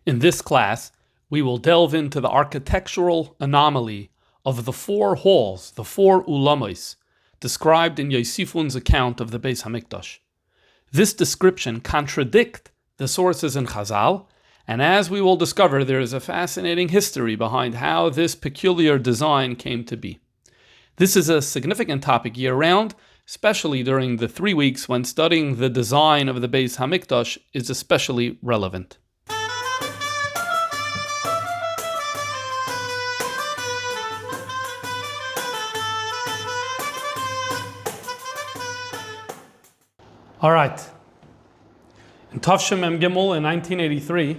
In this class, we will delve into the architectural anomaly of the four halls, the four ulamois, described in Yosifun's account of the Beis HaMikdash. This description contradicts the sources in Chazal, and as we will discover, there is a fascinating history behind how this peculiar design came to be. This is a significant topic year-round, especially during the 3 weeks when studying the design of the Beis HaMikdash is especially relevant. All right. In Tavshim Mem Gimel in 1983,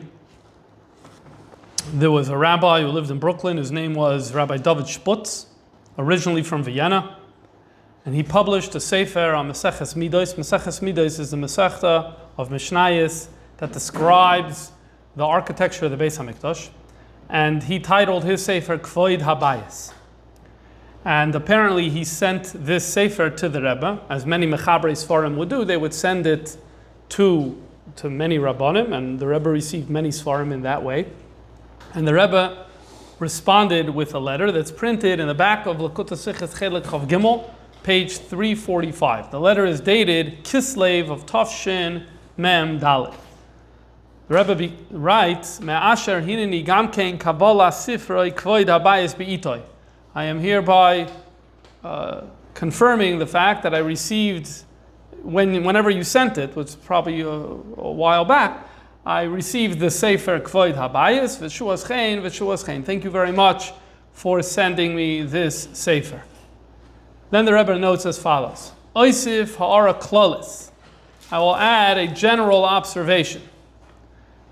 there was a rabbi who lived in Brooklyn. His name was Rabbi David Sputz, originally from Vienna. And he published a sefer on Maseches Midos. Maseches Midos is the Masechta of Mishnayos that describes the architecture of the Beis HaMikdash. And he titled his sefer Kvoid HaBayis. And apparently he sent this sefer to the Rebbe, as many Mechabrei Sfarim would do. They would send it to many Rabbanim, and the Rebbe received many Sfarim in that way. And the Rebbe responded with a letter that's printed in the back of Lekutei Sichos Chelik Chav Gimel, page 345. The letter is dated Kislev of Tafshin Mem Dalet. The Rebbe writes, Me'asher hineni gamkein Kabbalah Sifroi Kvoid HaBayis Be'itoi. I am hereby confirming the fact that I received, whenever you sent it, which was probably a while back, I received the Sefer Kvoid HaBayis, V'shuas Chein, V'shuas Chein. Thank you very much for sending me this Sefer. Then the Rebbe notes as follows, Oisif ha'ara klolis. I will add a general observation.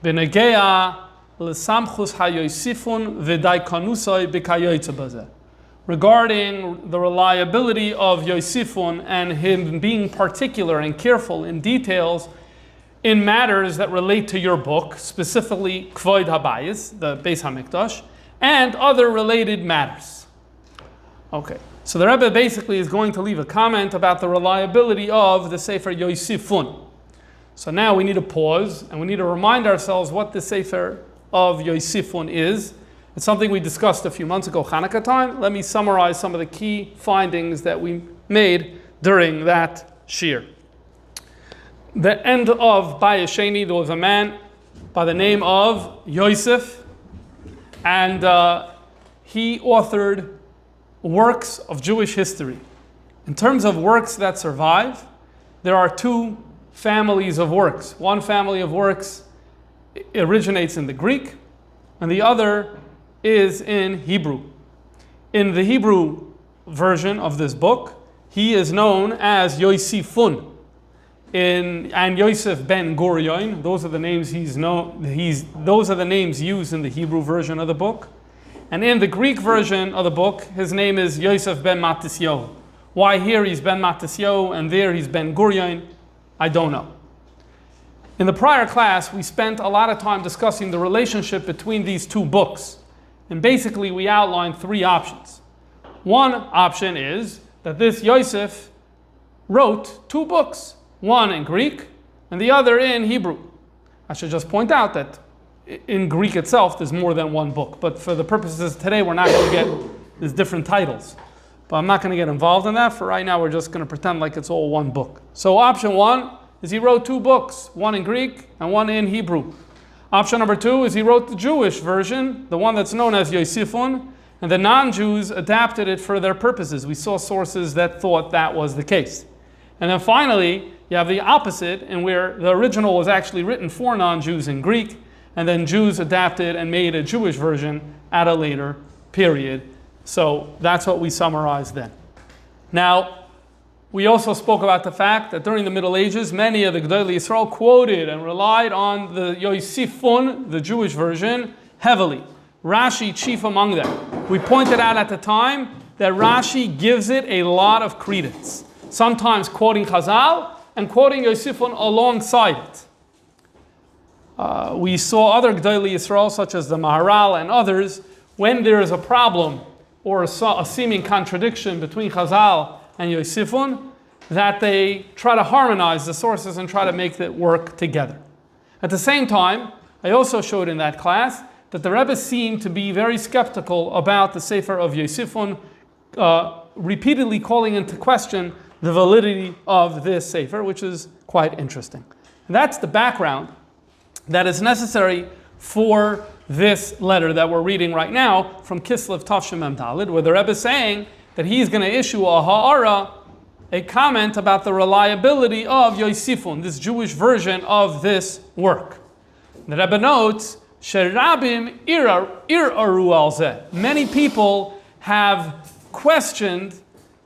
B'negeya l'samchus ha'yosifun v'daikanusoi b'kayoytze bazeh. Regarding the reliability of Yosifun and him being particular and careful in details in matters that relate to your book, specifically Kvoid HaBayis, the Beis HaMikdash, and other related matters. Okay, so the Rebbe basically is going to leave a comment about the reliability of the Sefer Yosifun. So now we need to pause and we need to remind ourselves what the Sefer of Yosifun is. It's something we discussed a few months ago, Hanukkah time. Let me summarize some of the key findings that we made during that shir. The end of Bayis Sheni, there was a man by the name of Yosef, and he authored works of Jewish history. In terms of works that survive, there are two families of works. One family of works originates in the Greek, and the other is in Hebrew. In the Hebrew version of this book, he is known as Yosifun. And Yosef ben Gurion, those are the names those are the names used in the Hebrew version of the book. And in the Greek version of the book, his name is Yosef ben Matisyahu. Why here he's ben Matisyahu and there he's ben Gurion, I don't know. In the prior class, we spent a lot of time discussing the relationship between these two books. And basically, we outlined three options. One option is that this Yosef wrote two books, one in Greek and the other in Hebrew. I should just point out that in Greek itself, there's more than one book. But for the purposes today, we're not going to get these different titles. But I'm not going to get involved in that. For right now, we're just going to pretend like it's all one book. So option one is he wrote two books, one in Greek and one in Hebrew. Option number two is he wrote the Jewish version, the one that's known as Yosifun, and the non-Jews adapted it for their purposes. We saw sources that thought that was the case. And then finally, you have the opposite, in where the original was actually written for non-Jews in Greek, and then Jews adapted and made a Jewish version at a later period. So that's what we summarized then. Now, we also spoke about the fact that during the Middle Ages, many of the Gedolei Yisrael quoted and relied on the Yosifun, the Jewish version, heavily. Rashi chief among them. We pointed out at the time that Rashi gives it a lot of credence, sometimes quoting Chazal and quoting Yosifun alongside it. We saw other Gedolei Yisrael, such as the Maharal and others, when there is a problem or a seeming contradiction between Chazal and Yosifun, that they try to harmonize the sources and try to make it work together. At the same time, I also showed in that class that the Rebbe seemed to be very skeptical about the Sefer of Yosifun, repeatedly calling into question the validity of this Sefer, which is quite interesting. And that's the background that is necessary for this letter that we're reading right now from Kislev Tavshim Mem Dalid, where the Rebbe is saying that he's going to issue a ha'ara, a comment about the reliability of Yosifun, this Jewish version of this work. The Rebbe notes, Sherabim iraru al zeh. Many people have questioned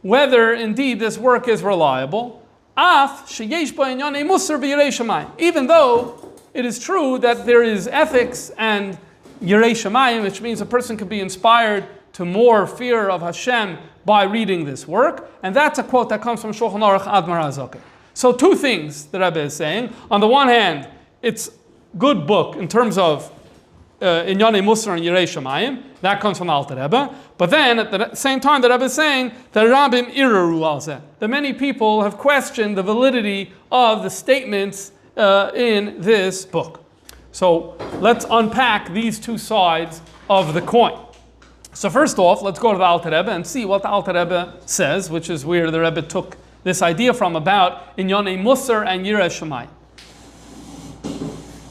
whether indeed this work is reliable. Af sheyesh bo inyanei musar v'yirei shamayim. Even though it is true that there is ethics and yirei shamayim, which means a person can be inspired to more fear of Hashem by reading this work. And that's a quote that comes from Shulchan Aruch Admar HaZoken. So two things the Rebbe is saying. On the one hand, it's good book in terms of Inyanei Musar and Yirei Shamayim. That comes from the Alter Rebbe. But then, at the same time, the Rebbe is saying that Rabim iraru al zeh. That many people have questioned the validity of the statements in this book. So let's unpack these two sides of the coin. So first off, let's go to the Alter Rebbe and see what the Alter Rebbe says, which is where the Rebbe took this idea from about Inyanei Musar and Yirei Shamayim.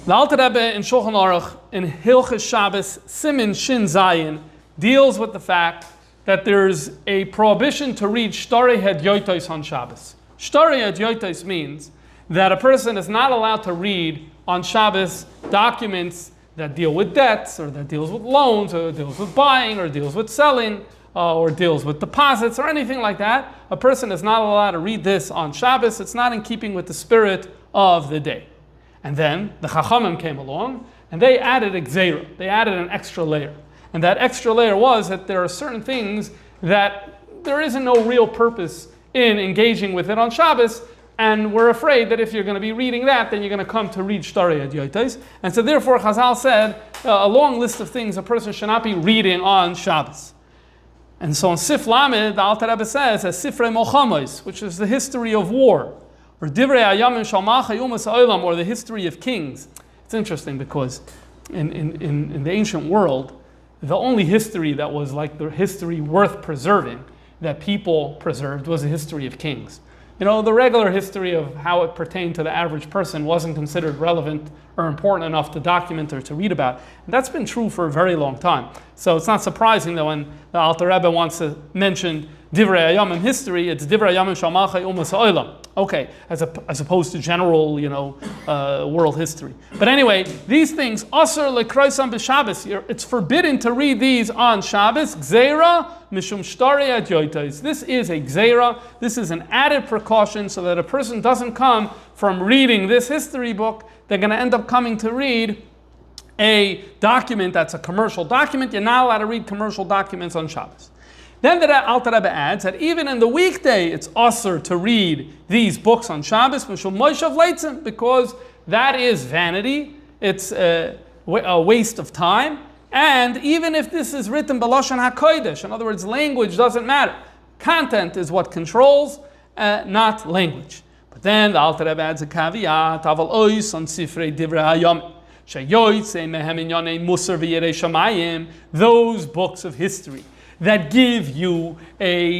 The Alter Rebbe in Shulchan Aruch in Hilchos Shabbos Simin Shin Zayin deals with the fact that there's a prohibition to read Shtarei Hedyotos on Shabbos. Shtarei Hedyotos means that a person is not allowed to read on Shabbos documents that deal with debts, or that deals with loans, or deals with buying, or deals with selling, or deals with deposits, or anything like that. A person is not allowed to read this on Shabbos. It's not in keeping with the spirit of the day. And then the Chachamim came along, and they added a gzeira. They added an extra layer. And that extra layer was that there are certain things that there isn't no real purpose in engaging with it on Shabbos, and we're afraid that if you're going to be reading that, then you're going to come to read Shtarei Hedyotos. And so therefore Chazal said a long list of things a person should not be reading on Shabbos. And so in Sif Lamed, the Alter Rebbe says, as Sifrei Mochamos, which is the history of war, or Divrei Hayamim Shalmachai Umas Olam, or the history of kings. It's interesting because in the ancient world, the only history that was like the history worth preserving, that people preserved, was the history of kings. You know, the regular history of how it pertained to the average person wasn't considered relevant or important enough to document or to read about. And that's been true for a very long time. So it's not surprising that when the Alter Rebbe wants to mention Divrei Hayamim history, it's Divrei Hayamim Shalmachai Umas Olam. Okay, as opposed to general, world history. But anyway, these things, Asur lekroisam b'Shabbos, it's forbidden to read these on Shabbos. Gzeira mishum shtarei hedyotos. This is a gzeira. This is an added precaution so that a person doesn't come from reading this history book. They're going to end up coming to read a document that's a commercial document. You're not allowed to read commercial documents on Shabbos. Then the Alter Rebbe adds that even in the weekday, it's asur to read these books on Shabbos, because that is vanity, it's a waste of time, and even if this is written b'lashon hakodesh, in other words, language doesn't matter. Content is what controls, not language. But then the Alter Rebbe adds a caveat, aval ois on sifrei divrei hayom, sheyoytze mehem inyanei musar v'yirei shamayim, those books of history that give you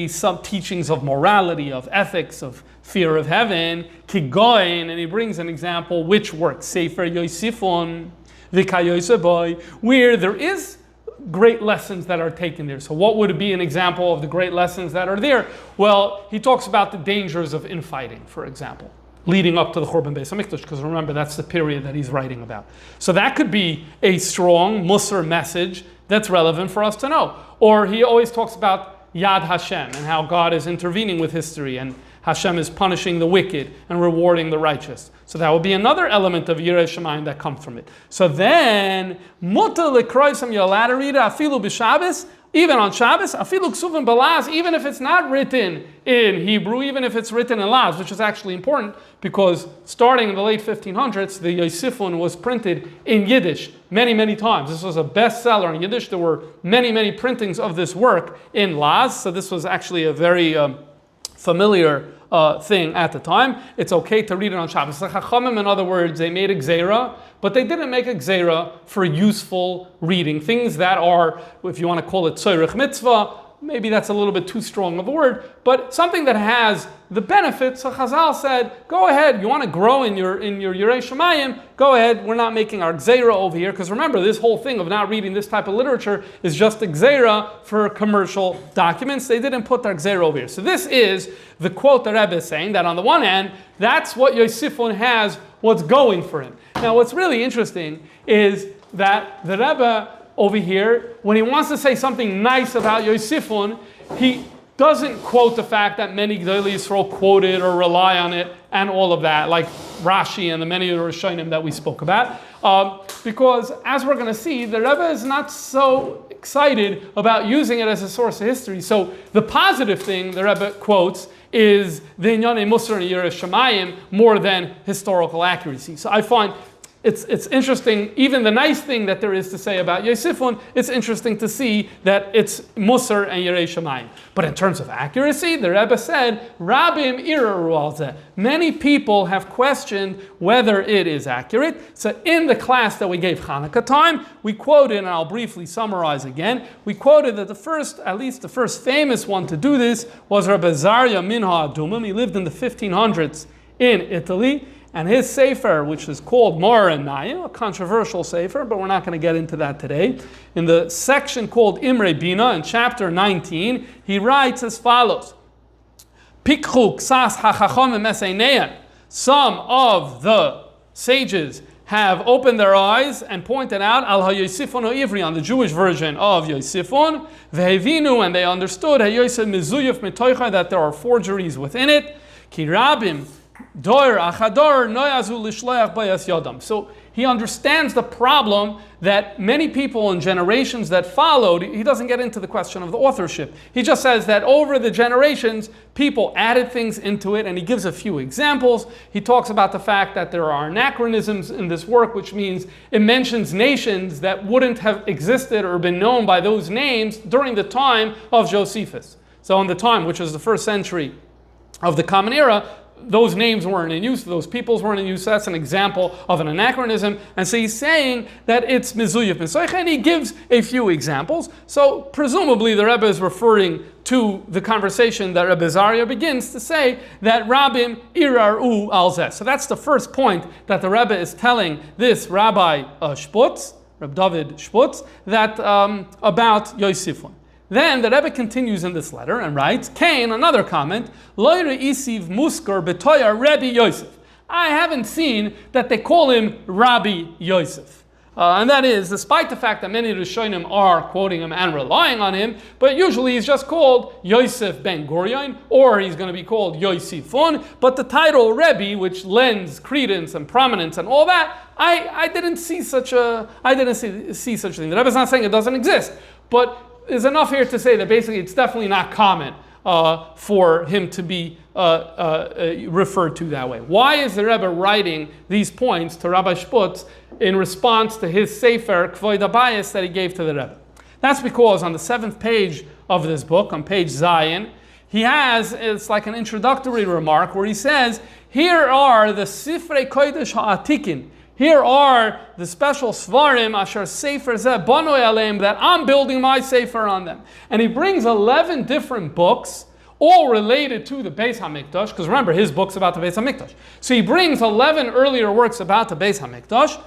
some teachings of morality, of ethics, of fear of heaven, kigoin, and he brings an example, which work? Sefer Yosifun, v'kayoseboy, where there is great lessons that are taken there. So what would be an example of the great lessons that are there? Well, he talks about the dangers of infighting, for example, leading up to the Churban Beis HaMikdash, because remember, that's the period that he's writing about. So that could be a strong Musar message that's relevant for us to know. Or he always talks about Yad Hashem and how God is intervening with history and Hashem is punishing the wicked and rewarding the righteous. So that would be another element of Yirei Shamayim that comes from it. So then, Mutar L'Kroisam, you're allowed to read Afilu B'Shabbos, Even on Shabbos, afilu ksuvim balaz, even if it's not written in Hebrew, even if it's written in Laz, which is actually important because starting in the late 1500s, the Yosifun was printed in Yiddish many, many times. This was a bestseller in Yiddish. There were many, many printings of this work in Laz, so this was actually a very familiar thing at the time. It's okay to read it on Shabbos. The Chachamim, in other words, they made a gzeira, but they didn't make a gzeira for useful reading. Things that are, if you want to call it tzorech mitzvah, maybe that's a little bit too strong of a word, but something that has the benefits. So Chazal said, go ahead, you want to grow in your Yirei Shamayim, go ahead, we're not making our gzeira over here, because remember, this whole thing of not reading this type of literature is just a gzeira for commercial documents. They didn't put their gzeira over here. So this is the quote the Rebbe is saying, that on the one hand, that's what Yosifun has, what's going for him. Now what's really interesting is that the Rebbe over here, when he wants to say something nice about Yosifun, he doesn't quote the fact that many Gdolei Yisrael quoted or rely on it and all of that, like Rashi and the many of the Rishonim that we spoke about. Because as we're going to see, the Rebbe is not so excited about using it as a source of history. So the positive thing the Rebbe quotes is the Inyane Musar and Yirei Shamayim more than historical accuracy. So I find it's interesting, even the nice thing that there is to say about Yosifun, it's interesting to see that it's Musar and Yirei Shamayim. But in terms of accuracy, the Rebbe said, Rabim iraru al zeh. Many people have questioned whether it is accurate. So in the class that we gave Hanukkah time, we quoted, and I'll briefly summarize again, we quoted that at least the first famous one to do this was Rabbi Zarya Minha Adumim. He lived in the 1500s in Italy. And his sefer, which is called Mor and Naya, a controversial sefer, but we're not going to get into that today. In the section called Imre Bina, in chapter 19, he writes as follows: Pikchu ksas hachachomim eseinean. Some of the sages have opened their eyes and pointed out al ha-Yosifun o-Ivri, on the Jewish version of Yosifun, vehevinu, and they understood ha-Yosef mizuyef mitoicha, that there are forgeries within it, ki rabim Dor achador noyazu lishloach bayas yodam. So he understands the problem that many people in generations that followed. He doesn't get into the question of the authorship. He just says that over the generations, people added things into it, and he gives a few examples. He talks about the fact that there are anachronisms in this work, which means it mentions nations that wouldn't have existed or been known by those names during the time of Josephus. So in the time, which is the first century of the Common Era, those names weren't in use, those peoples weren't in use. So that's an example of an anachronism. And so he's saying that it's Mizuyef Misoich, and he gives a few examples. So presumably the Rebbe is referring to the conversation that Rebbe Zarya begins to say that Rabim iraru al zeh. So that's the first point that the Rebbe is telling this Rabbi Shputz, Reb David Shputz, that about Yosifun. Then the Rebbe continues in this letter and writes, Cain, another comment, Loire isiv muskar betoya Rabbi Yosef. I haven't seen that they call him Rabbi Yosef. And that is, despite the fact that many Rishonim are quoting him and relying on him, but usually he's just called Yosef ben Gurion, or he's going to be called Yosifun. But the title Rebbe, which lends credence and prominence and all that, I didn't see such a thing. The Rebbe's not saying it doesn't exist, but there's enough here to say that basically it's definitely not common for him to be referred to that way. Why is the Rebbe writing these points to Rabbi Shputz in response to his sefer Kvoid Abayis that he gave to the Rebbe? That's because on the 7th page of this book, on page Zion, he has, it's like an introductory remark where he says, here are the Sifrei Kodesh Ha'atikin. Here are the special svarim asher sefer zeh banoi aleim, that I'm building my sefer on them. And he brings 11 different books, all related to the Beis HaMikdash, because remember, his book's about the Beis HaMikdash. So he brings 11 earlier works about the Beis HaMikdash,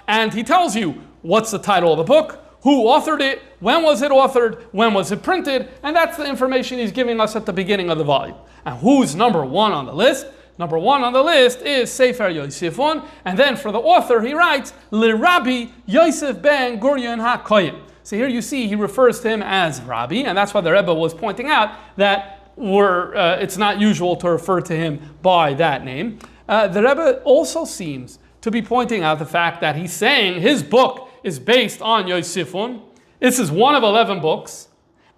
and he tells you what's the title of the book, who authored it, when was it authored, when was it printed, and that's the information he's giving us at the beginning of the volume. And who's number one on the list? Number one on the list is Sefer Yosifun, and then for the author he writes, L'Rabbi Yosef ben Gurion HaKoyim. So here you see he refers to him as Rabbi, and that's why the Rebbe was pointing out that it's not usual to refer to him by that name. The Rebbe also seems to be pointing out the fact that he's saying his book is based on Yosifun, This is one of 11 books,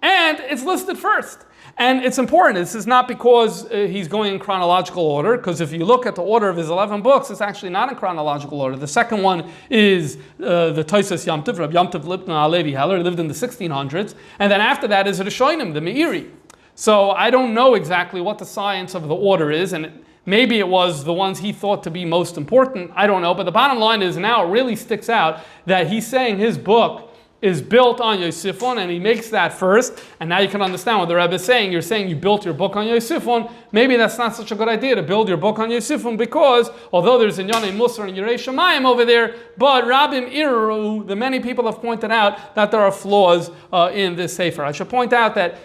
and it's listed first. And it's important. This is not because he's going in chronological order, because if you look at the order of his 11 books, it's actually not in chronological order. The second one is the Tosas Yom Tov, Rabbi Yom Tov Lipton Alevi Heller, lived in the 1600s. And then after that is the Rishonim, the Meiri. So I don't know exactly what the science of the order is, and maybe it was the ones he thought to be most important. I don't know. But the bottom line is now it really sticks out that he's saying his book is built on Yosifun, and he makes that first. And now you can understand what the Rebbe is saying. You're saying you built your book on Yosifun. Maybe that's not such a good idea to build your book on Yosifun, because although there's Inyanei Musar and Yirei Shamayim over there, but Rabbim Iru, the many people have pointed out that there are flaws in this Sefer. I should point out that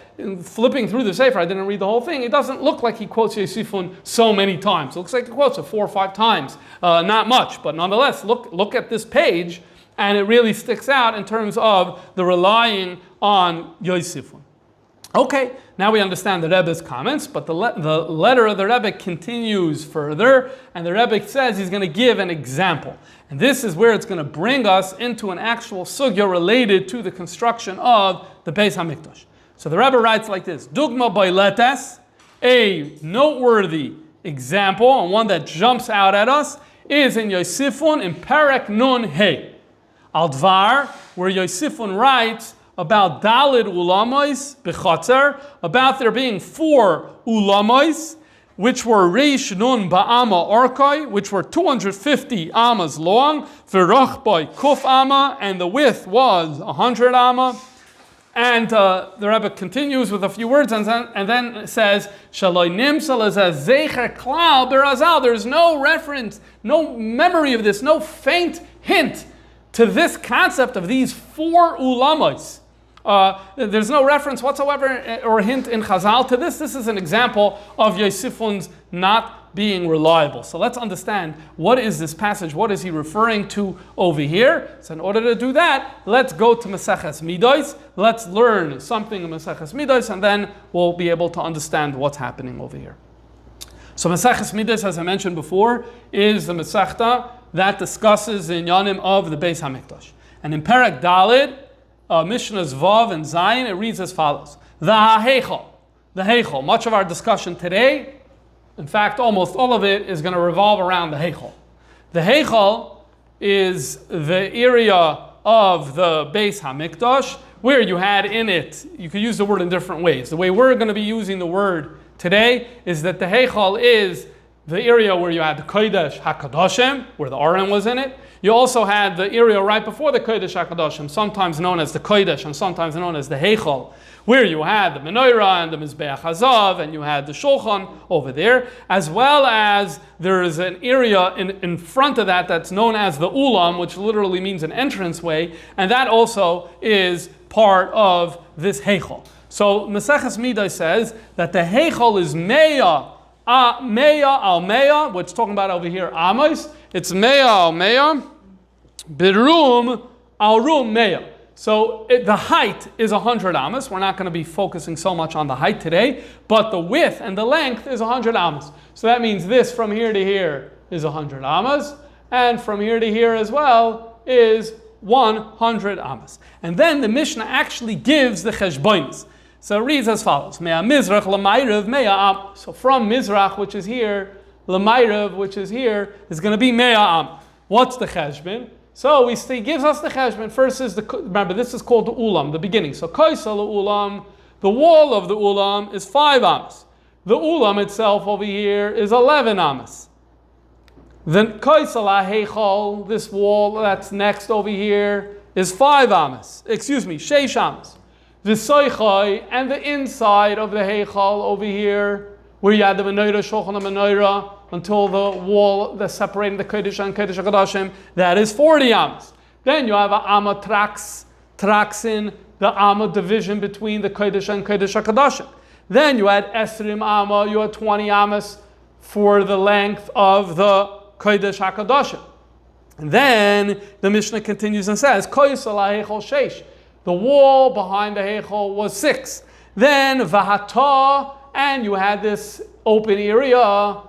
flipping through the Sefer, I didn't read the whole thing, it doesn't look like he quotes Yosifun so many times. It looks like he quotes it 4 or 5 times. Not much, but nonetheless, look at this page, and it really sticks out in terms of the relying on Yosifun. Okay, now we understand the Rebbe's comments, but the letter of the Rebbe continues further, and the Rebbe says he's going to give an example. And this is where it's going to bring us into an actual sugya related to the construction of the Beis HaMikdash. So the Rebbe writes like this: Dugma boiletes, a noteworthy example, and one that jumps out at us, is in Yosifun in Perek Nun Hey. Al-Dvar, where Yosifun writes about Dalid Ulamais B'Chatzer, about there being 4 Ulamais, which were Reish Nun Ba'ama Orkai, which were 250 amas long, V'Rachbai Kuf Ama, and the width was 100 amma. And the Rebbe continues with a few words and then says, Shaloi Nimsal as a Zecher Klal Berazal. There's no reference, no memory of this, no faint hint to this concept of these 4 ulamais. There's no reference whatsoever or hint in Chazal to this. This is an example of Yosifun's not being reliable. So let's understand, what is this passage? What is he referring to over here? So in order to do that, let's go to Maseches Midos. Let's learn something in Maseches Midos, and then we'll be able to understand what's happening over here. So Maseches Midos, as I mentioned before, is the Masechta that discusses the Inyanim of the Beis HaMikdash. And in Perek Dalid, Mishnahs Vav and Zayin, it reads as follows: the Heichal. Much of our discussion today, in fact, almost all of it, is going to revolve around the Heichal. The Heichal is the area of the Beis HaMikdash where you had in it, you could use the word in different ways. The way we're going to be using the word today is that the Heichal is the area where you had the Kodesh HaKadoshim, where the Aron was in it. You also had the area right before the Kodesh HaKadoshim, sometimes known as the Kodesh and sometimes known as the Heichal, where you had the Menorah and the Mizbeach Hazav, and you had the Shulchan over there, as well as there is an area in front of that that's known as the Ulam, which literally means an entranceway, and that also is part of this Heichal. So Maseches Midos says that the Heichal is Meya al Meya, which talking about over here Amos. It's Meya al Meya, Birum al Rum Meya. So the height is 100 amas. We're not going to be focusing so much on the height today, but the width and the length is 100 amas. So that means this from here to here is 100 amas, and from here to here as well is 100 amas. And then the Mishnah actually gives the cheshbonis. So it reads as follows: Mea Mizrach L'mayrev Mea Am. So from Mizrach, which is here, L'mayrev, which is here, is going to be Mea Am. What's the cheshbon? So he gives us the cheshbon. First is remember, this is called the ulam, the beginning. So kaisal ulam, the wall of the ulam is 5 amas. The ulam itself over here is 11 amas. Then kaisal heichal, this wall that's next over here, is 5 amas. Sheish amas. The soichai and the inside of the heichal over here, where you had the menorah, shulchan and menorah, until the wall that's separating the Kodesh and Kodesh HaKadoshim, that is 40 amas. Then you have an amma traxin, the amma division between the Kodesh and Kodesh HaKadoshim. Then you had esrim amma, you had 20 amas for the length of the Kodesh HaKadoshim. And then the Mishnah continues and says, Koisel HaHeichal Sheish. The wall behind the Heichal was 6. Then Vahata, and you had this open area,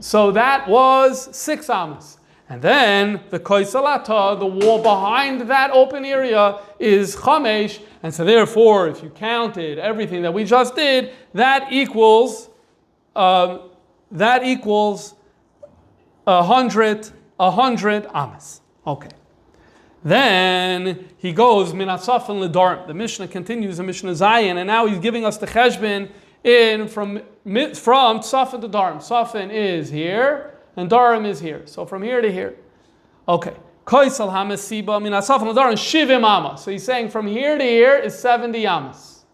so that was 6 amas. And then the koisalata, the wall behind that open area, is chamesh. And so therefore, if you counted everything that we just did, that equals 100 amas. Okay. Then he goes min asafin l'darim. The Mishnah continues in Mishnah Zayin, and now he's giving us the cheshbon in from Tzafin to Darim. Tzafin is here, and Darim is here. So from here to here. Okay. Koisal hamasiba min asafin l'darim shivim amas. So he's saying from here to here is 70 amas.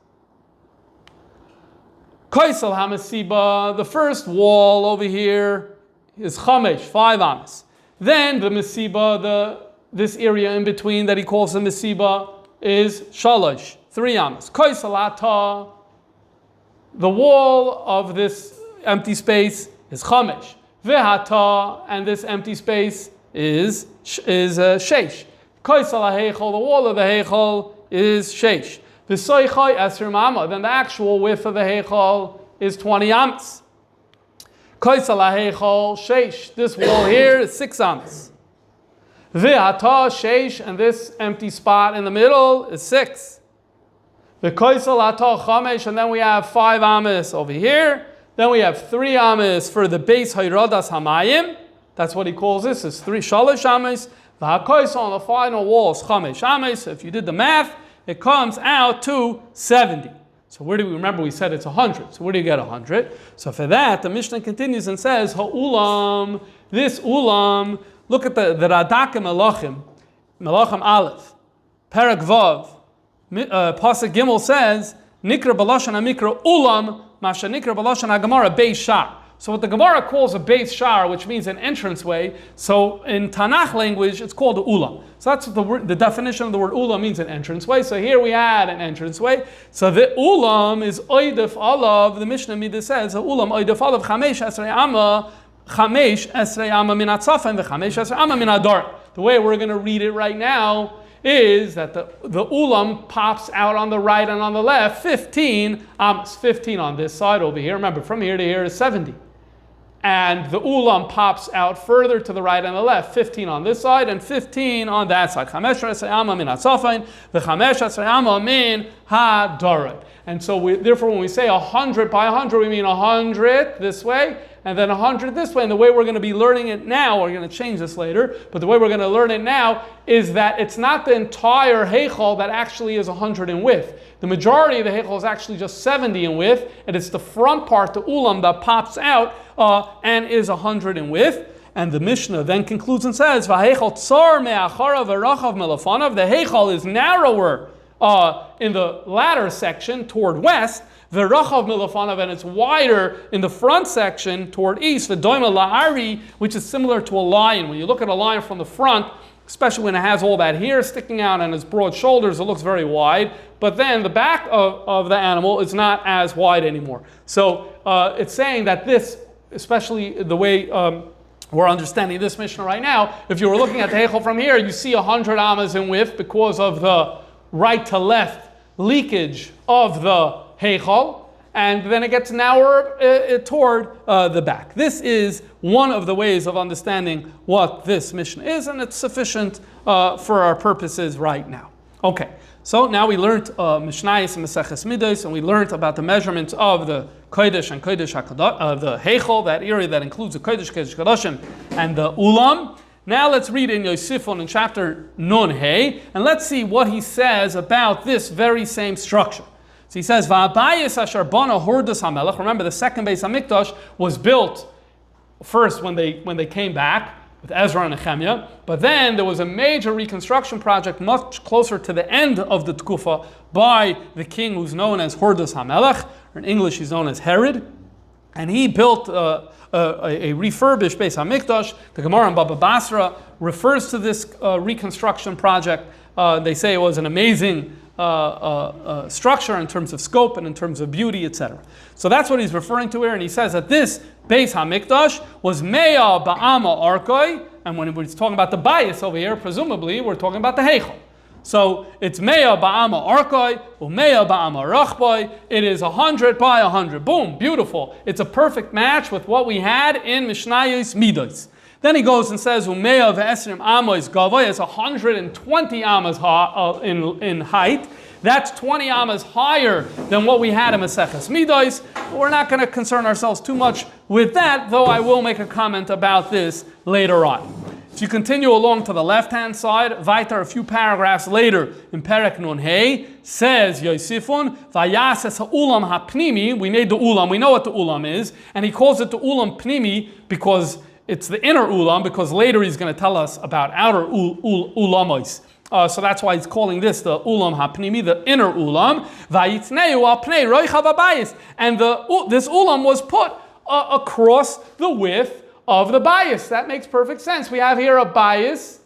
Koisal hamasiba, the first wall over here is chamesh, 5 amas. Then the masiba, this area in between that he calls the masiba, is shalosh, 3 amas. Koisalata, the wall of this empty space is chamesh. Vehata, and this empty space is sheish. Koisal ha'heichol, the wall of the heichol is sheish. V'soichai esrim amma, then the actual width of the heichol is 20 amas. Koisal ha'heichol sheish, this wall here is 6 amas. V'hata sheish, and this empty spot in the middle is 6. The koisal hata chamesh, and then we have 5 amas over here. Then we have 3 amas for the base hayradas hamayim. That's what he calls this. Is 3 shalosh amas. The hakoisal on the final wall is chamesh amas. If you did the math, it comes out to 70. So where do we remember? We said it's 100. So where do you get 100? So for that, the Mishnah continues and says, ha'ulam, this ulam. Look at the Radak Melachim Aleph, Perek Vav. Pasuk Gimel says, Nikra Balashon HaMikra Ulam, Masha Nikra Balashon HaGemara Beis Shar. So what the Gemara calls a Beis Shar, which means an entranceway, so in Tanakh language, it's called the Ulam. So that's what the definition of the word Ulam means, an entranceway. So here we had an entranceway. So the Ulam is Oidef Alav, the Mishnah Midah says, the Ulam Oidef Alav Chamesh Esrei Amma, Chamesh Esrei Amma Min HaTzafin, and Chamesh Esrei Amma Min HaDar. The way we're going to read it right now is that the ulam pops out on the right and on the left 15 amas. 15 on this side over here. Remember, from here to here is 70. And the ulam pops out further to the right and the left, 15 on this side and 15 on that side. Chamesh esrei amma min hatzafin, v'chamesh esrei amma min hadaret. And so therefore when we say 100 by 100, we mean 100 this way, and then 100 this way. And the way we're going to be learning it now, we're going to change this later, but the way we're going to learn it now is that it's not the entire heichal that actually is 100 in width. The majority of the heichal is actually just 70 in width, and it's the front part, the ulam, that pops out and is 100 in width. And the Mishnah then concludes and says, "V'heichal tsar me'acharav v'rachav melafanav." The heichal is narrower in the latter section toward west, v'rachav melafanav, and it's wider in the front section toward east. V'doima la'ari, which is similar to a lion. When you look at a lion from the front, especially when it has all that hair sticking out and its broad shoulders, it looks very wide. But then the back of the animal is not as wide anymore. So it's saying that this, especially the way we're understanding this Mishnah right now, if you were looking at the heichal from here, you see 100 amas in width because of the right to left leakage of the heichal, and then it gets narrower toward the back. This is one of the ways of understanding what this Mishnah is, and it's sufficient for our purposes right now. Okay, so now we learned Mishnayos and Maseches Midos, and we learned about the measurements of the Kodesh and Kodesh HaKadosh, the heichal, that area that includes the Kodesh, Kodesh HaKadoshim, and the Ulam. Now let's read in Yosifun in chapter Nun Hey, and let's see what he says about this very same structure. So he says, "Va'abayis asher bana hordas hamelech." Remember, the second Beis HaMikdash was built first when they came back with Ezra and Nehemiah, but then there was a major reconstruction project much closer to the end of the Tkufa by the king who's known as Hordas HaMelech, or in English he's known as Herod, and he built a refurbished Beis HaMikdash. The Gemara in Baba Basra refers to this reconstruction project. They say it was an amazing structure in terms of scope and in terms of beauty, etc. So that's what he's referring to here, and he says that this Beis HaMikdash was Mea Ba'ama Arkoi, and when he's talking about the bias over here, presumably we're talking about the Heichal. So it's Mea Ba'ama Arkoi, Mea Ba'ama Rachboi. It is 100 by 100. Boom, beautiful. It's a perfect match with what we had in Mishnayos Midos. Then he goes and says, Umeya ve'esrim amos gavoy, it's 120 amas in height. That's 20 amas higher than what we had in Maseches Midos. We're not going to concern ourselves too much with that, though I will make a comment about this later on. If you continue along to the left-hand side, Vaitar, a few paragraphs later, in Perek Nun Hey, says Yosifun, Vayases ha'ulam ha'pnimi, we made the ulam, we know what the ulam is, and he calls it the ulam pnimi because it's the inner ulam, because later he's going to tell us about outer ulamos. So that's why he's calling this the ulam hapnimi, the inner ulam. Vayitneu al pnei roichav habayis, and this ulam was put across the width of the bayis. That makes perfect sense. We have here a bayis,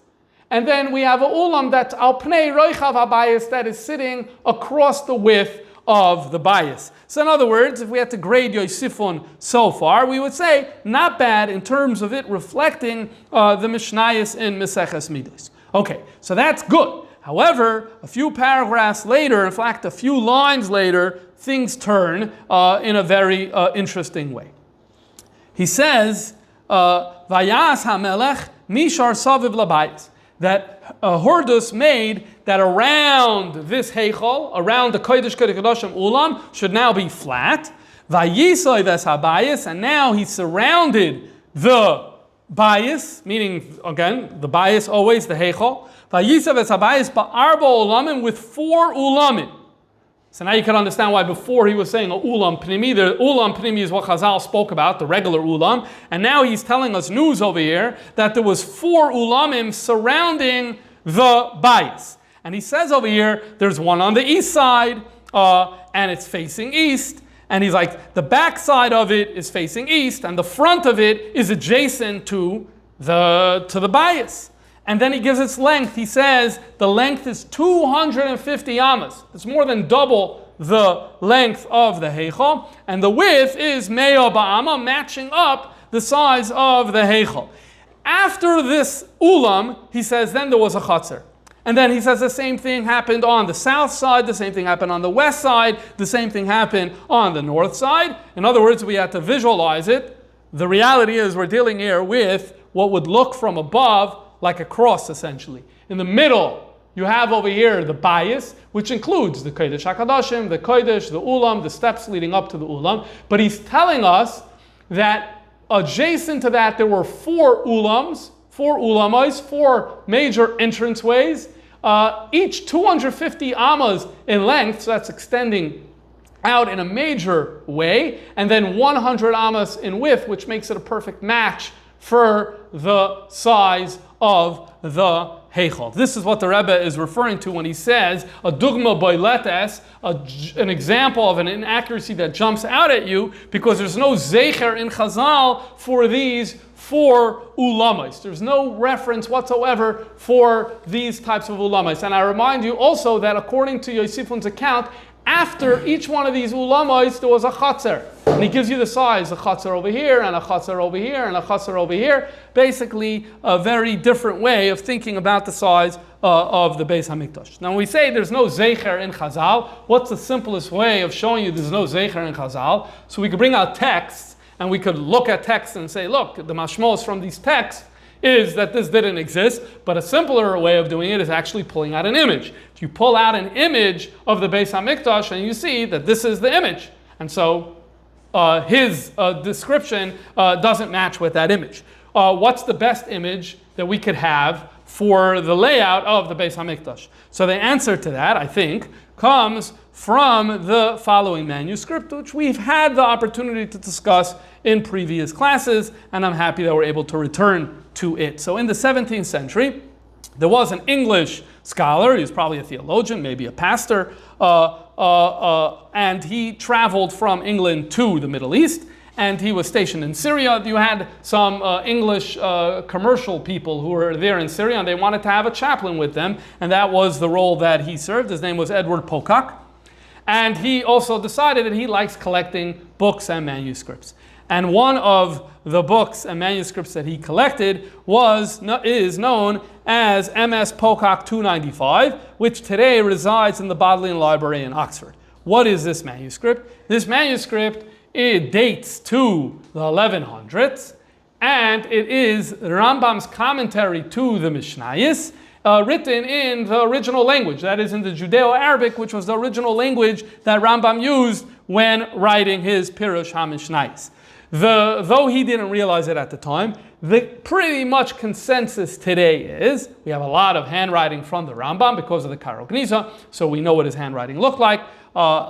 and then we have a ulam that's al pnei roichav habayis, that is sitting across the width of the bayis. So in other words, if we had to grade Yosifun so far, we would say not bad in terms of it reflecting the Mishnayos in Maseches Midos. Okay, so that's good. However, a few paragraphs later, in fact, a few lines later, things turn in a very interesting way. He says, "Vayas hamelech mishar saviv labayis," that Hordus made that around this heichal, around the kodesh kodeshim ulam, should now be flat. Vayisoi ves habayis, and now he surrounded the bayis, meaning again the bayis always the heichal. Vayisoi ves habayis ba'arba ulamim, with 4 ulamim. So now you can understand why before he was saying a ulam pnimi. The ulam pnimi is what Chazal spoke about, the regular ulam. And now he's telling us news over here that there was 4 ulamim surrounding the bayis. And he says over here, there's one on the east side, and it's facing east. And he's like, the back side of it is facing east, and the front of it is adjacent to the bayis. And then he gives its length. He says the length is 250 amas. It's more than double the length of the heichal. And the width is me'ah ba'ama, matching up the size of the heichal. After this ulam, he says, then there was a chatzar. And then he says the same thing happened on the south side, the same thing happened on the west side, the same thing happened on the north side. In other words, we had to visualize it. The reality is we're dealing here with what would look from above like a cross, essentially. In the middle, you have over here the bayis, which includes the kodesh hakadashim, the kodesh, the ulam, the steps leading up to the ulam. But he's telling us that adjacent to that, there were 4 ulams, 4 ulamais, 4 major entranceways, each 250 amas in length, so that's extending out in a major way, and then 100 amas in width, which makes it a perfect match for the size of the heichal. This is what the Rebbe is referring to when he says a dugma boiletes, an example of an inaccuracy that jumps out at you, because there's no zecher in Chazal for these 4 ulamais. There's no reference whatsoever for these types of ulamais. And I remind you also that according to Yosifun's account, after each one of these ulamais, there was a chatzar. And he gives you the size, a chatzar over here, and a chatzar over here, and a chatzar over here. Basically, a very different way of thinking about the size of the Beis HaMikdash. Now, when we say there's no zecher in Chazal, what's the simplest way of showing you there's no zecher in Chazal? So we could bring out texts, and we could look at texts and say, look, the mashmos from these texts is that this didn't exist, but a simpler way of doing it is actually pulling out an image. If you pull out an image of the Beis HaMikdash and you see that this is the image, and so his description doesn't match with that image. What's the best image that we could have for the layout of the Beis HaMikdash? So the answer to that, I think, comes from the following manuscript, which we've had the opportunity to discuss in previous classes, and I'm happy that we're able to return to it. So in the 17th century, there was an English scholar, he was probably a theologian, maybe a pastor, and he traveled from England to the Middle East, and he was stationed in Syria. You had some English commercial people who were there in Syria, and they wanted to have a chaplain with them, and that was the role that he served. His name was Edward Pocock, and he also decided that he likes collecting books and manuscripts. And one of the books and manuscripts that he collected is known as MS Pocock 295, which today resides in the Bodleian Library in Oxford. What is this manuscript? This manuscript, it dates to the 1100s. and it is Rambam's commentary to the Mishnayos, written in the original language, that is in the Judeo-Arabic, which was the original language that Rambam used when writing his Pirush HaMishnayos. Though he didn't realize it at the time, the pretty much consensus today is, we have a lot of handwriting from the Rambam because of the Karo Gnisa, so we know what his handwriting looked like.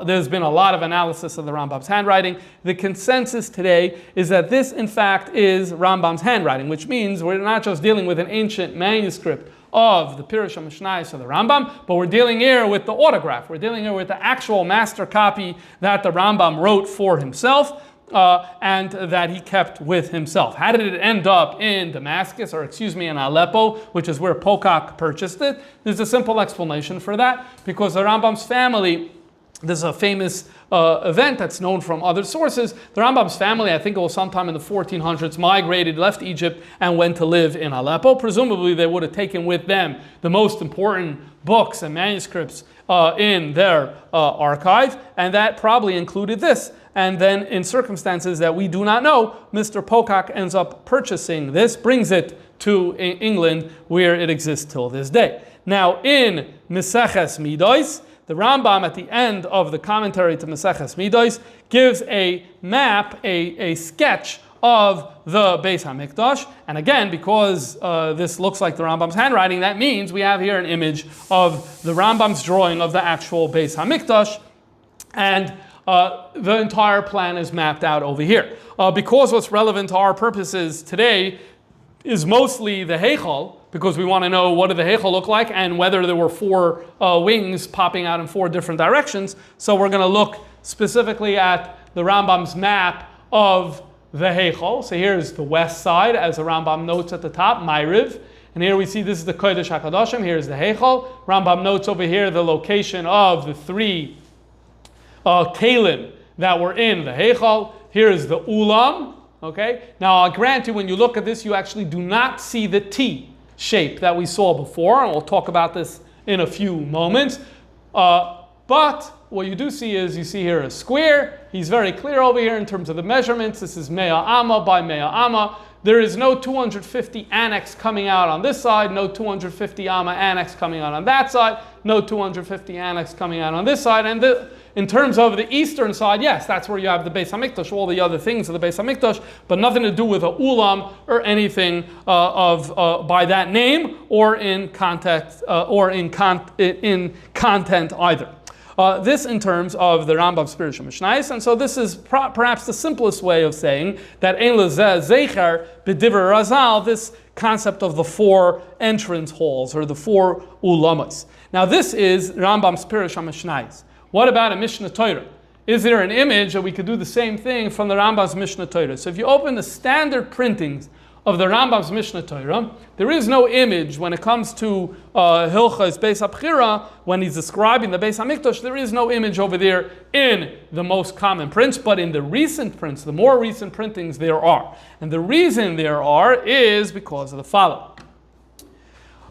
There's been a lot of analysis of the Rambam's handwriting. The consensus today is that this, in fact, is Rambam's handwriting, which means we're not just dealing with an ancient manuscript of the Pirush HaMishnayos of the Rambam, but we're dealing here with the autograph. We're dealing here with the actual master copy that the Rambam wrote for himself, and that he kept with himself. How did it end up in Damascus, or in Aleppo, which is where Pokak purchased it? There's a simple explanation for that, because the Rambam's family, there's a famous event that's known from other sources. The Rambam's family, I think it was sometime in the 1400s, migrated, left Egypt, and went to live in Aleppo. Presumably they would have taken with them the most important books and manuscripts in their archive, and that probably included this. And then in circumstances that we do not know, Mr. Pokak ends up purchasing this, brings it to England, where it exists till this day. Now in Meseches Midos, the Rambam, at the end of the commentary to Meseches Midos, gives a map, a sketch of the Beis HaMikdash. And again, because this looks like the Rambam's handwriting, that means we have here an image of the Rambam's drawing of the actual Beis HaMikdash, and the entire plan is mapped out over here. Because what's relevant to our purposes today is mostly the Heichal, because we want to know what did the Heichal look like and whether there were four wings popping out in four different directions. So we're going to look specifically at the Rambam's map of the Heichal. So here's the west side, as the Rambam notes at the top, Ma'ariv. And here we see this is the Kodesh HaKadoshim, here's the Heichal. Rambam notes over here the location of the three Kalim that were in the Heichal. Here is the Ulam. Okay. Now I'll grant you, when you look at this, you actually do not see the T shape that we saw before, and we'll talk about this in a few moments. But what you do see is, you see here a square. He's very clear over here in terms of the measurements. This is Mea Amma by Mea Amma. There is no 250 annex coming out on this side, no 250 Amma annex coming out on that side, no 250 annex coming out on this side. And in terms of the eastern side, yes, that's where you have the Beis HaMikdash, all the other things of the Beis HaMikdash, but nothing to do with a ulam or anything by that name, or in context, or in content either. This in terms of the Rambam's Pirush HaMishnayos, and so this is perhaps the simplest way of saying that Ein Lezeh Zeicher B'Divrei Razal, this concept of the four entrance halls, or the four ulamas. Now this is Rambam's Pirush HaMishnayos. What about a Mishnah Torah? Is there an image that we could do the same thing from the Rambam's Mishnah Torah? So if you open the standard printings of the Rambam's Mishnah Torah, there is no image when it comes to Hilchas Beis HaBchira, when he's describing the Beis HaMikdash, there is no image over there in the most common prints, but in the recent prints, the more recent printings, there are. And the reason there are is because of the following.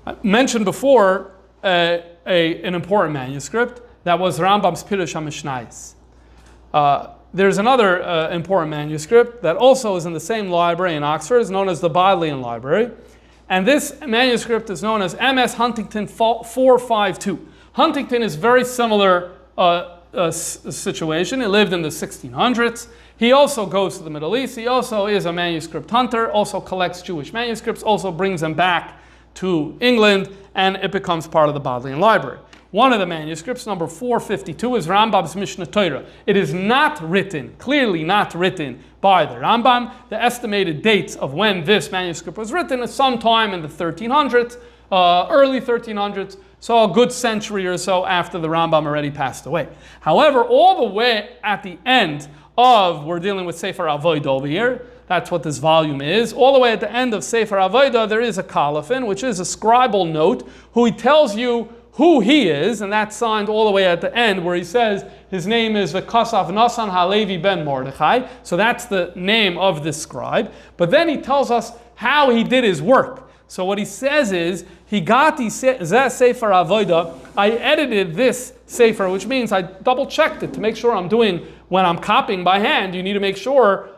I mentioned before an important manuscript that was Rambam's Pirush HaMishnayos. There's another important manuscript that also is in the same library in Oxford. It's known as the Bodleian Library. And this manuscript is known as M.S. Huntington 452. Huntington is very similar situation. He lived in the 1600s. He also goes to the Middle East. He also is a manuscript hunter, also collects Jewish manuscripts, also brings them back to England, and it becomes part of the Bodleian Library. One of the manuscripts, number 452, is Rambam's Mishnah Torah. It is not written, clearly not written by the Rambam. The estimated dates of when this manuscript was written is sometime in the 1300s, early 1300s, so a good century or so after the Rambam already passed away. However, all the way at the end of, we're dealing with Sefer Avodah over here, that's what this volume is. All the way at the end of Sefer Avodah, there is a colophon, which is a scribal note, who he tells you who he is, and that's signed all the way at the end, where he says his name is V'Kasav Nasan Halevi ben Mordechai. So that's the name of this scribe. But then he tells us how he did his work. So what he says is, he got the Sefer Avodah, I edited this Sefer, which means I double checked it to make sure I'm doing, when I'm copying by hand, you need to make sure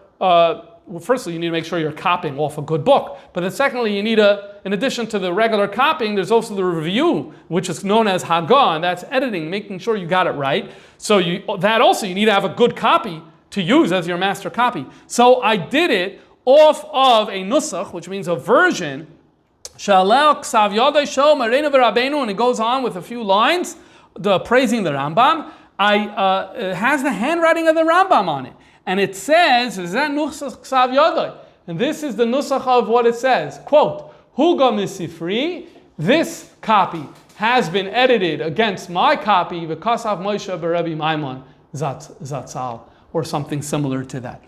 firstly, you need to make sure you're copying off a good book. But then secondly, you need in addition to the regular copying, there's also the review, which is known as Haggah, and that's editing, making sure you got it right. So you need to have a good copy to use as your master copy. So I did it off of a nusach, which means a version, and it goes on with a few lines, praising the Rambam. It has the handwriting of the Rambam on it. And it says, and this is the nusach of what it says, quote, Huga misifri, this copy has been edited against my copy, v'kasav Moshe b'Rebbe Maimon Zatzal, or something similar to that.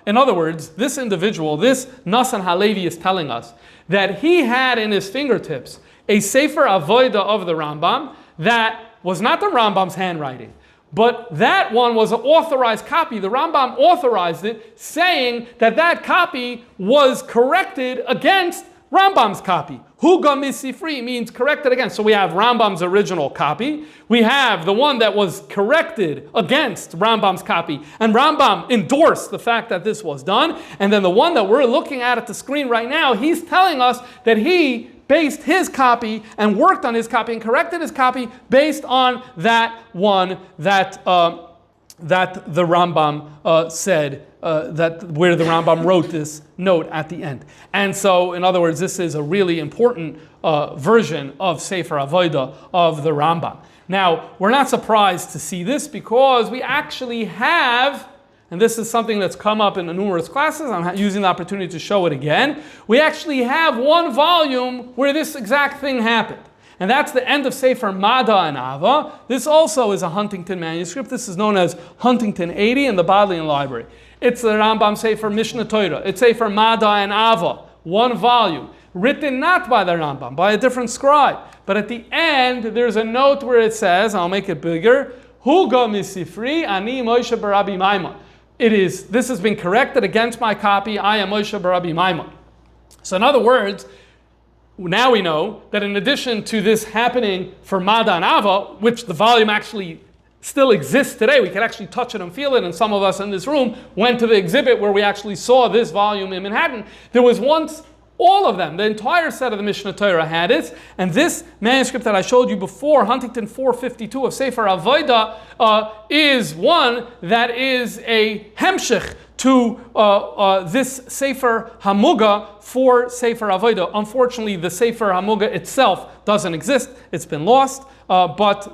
In other words, this individual, this Nasan Halevi, is telling us that he had in his fingertips a Sefer Avodah of the Rambam that was not the Rambam's handwriting, but that one was an authorized copy. The Rambam authorized it, saying that that copy was corrected against Rambam's copy. Huga misifri means corrected against. So we have Rambam's original copy. We have the one that was corrected against Rambam's copy. And Rambam endorsed the fact that this was done. And then the one that we're looking at the screen right now, he's telling us that he based his copy and worked on his copy and corrected his copy based on that one that the Rambam said, where the Rambam wrote this note at the end. And so, in other words, this is a really important version of Sefer Avodah of the Rambam. Now, we're not surprised to see this because we actually have, and this is something that's come up in numerous classes, I'm using the opportunity to show it again, we actually have one volume where this exact thing happened. And that's the end of Sefer Mada and Ava. This also is a Huntington manuscript. This is known as Huntington 80 in the Bodleian Library. It's the Rambam Sefer Mishnah Torah. It's Sefer Mada and Ava, one volume, written not by the Rambam, by a different scribe. But at the end, there's a note where it says, I'll make it bigger, Huga misifri ani Moshe b'Rabbi Maimon. This has been corrected against my copy, I am Moshe b'Rabbi Maimon. So in other words, now we know that in addition to this happening for Mada and Ava, which the volume actually still exists today, we can actually touch it and feel it, and some of us in this room went to the exhibit where we actually saw this volume in Manhattan. There was once all of them, the entire set of the Mishnah Torah had it, and this manuscript that I showed you before, Huntington 452 of Sefer Avodah, is one that is a hemshech to this Sefer Hamuga for Sefer Avodah. Unfortunately, the Sefer Hamuga itself doesn't exist. It's been lost, but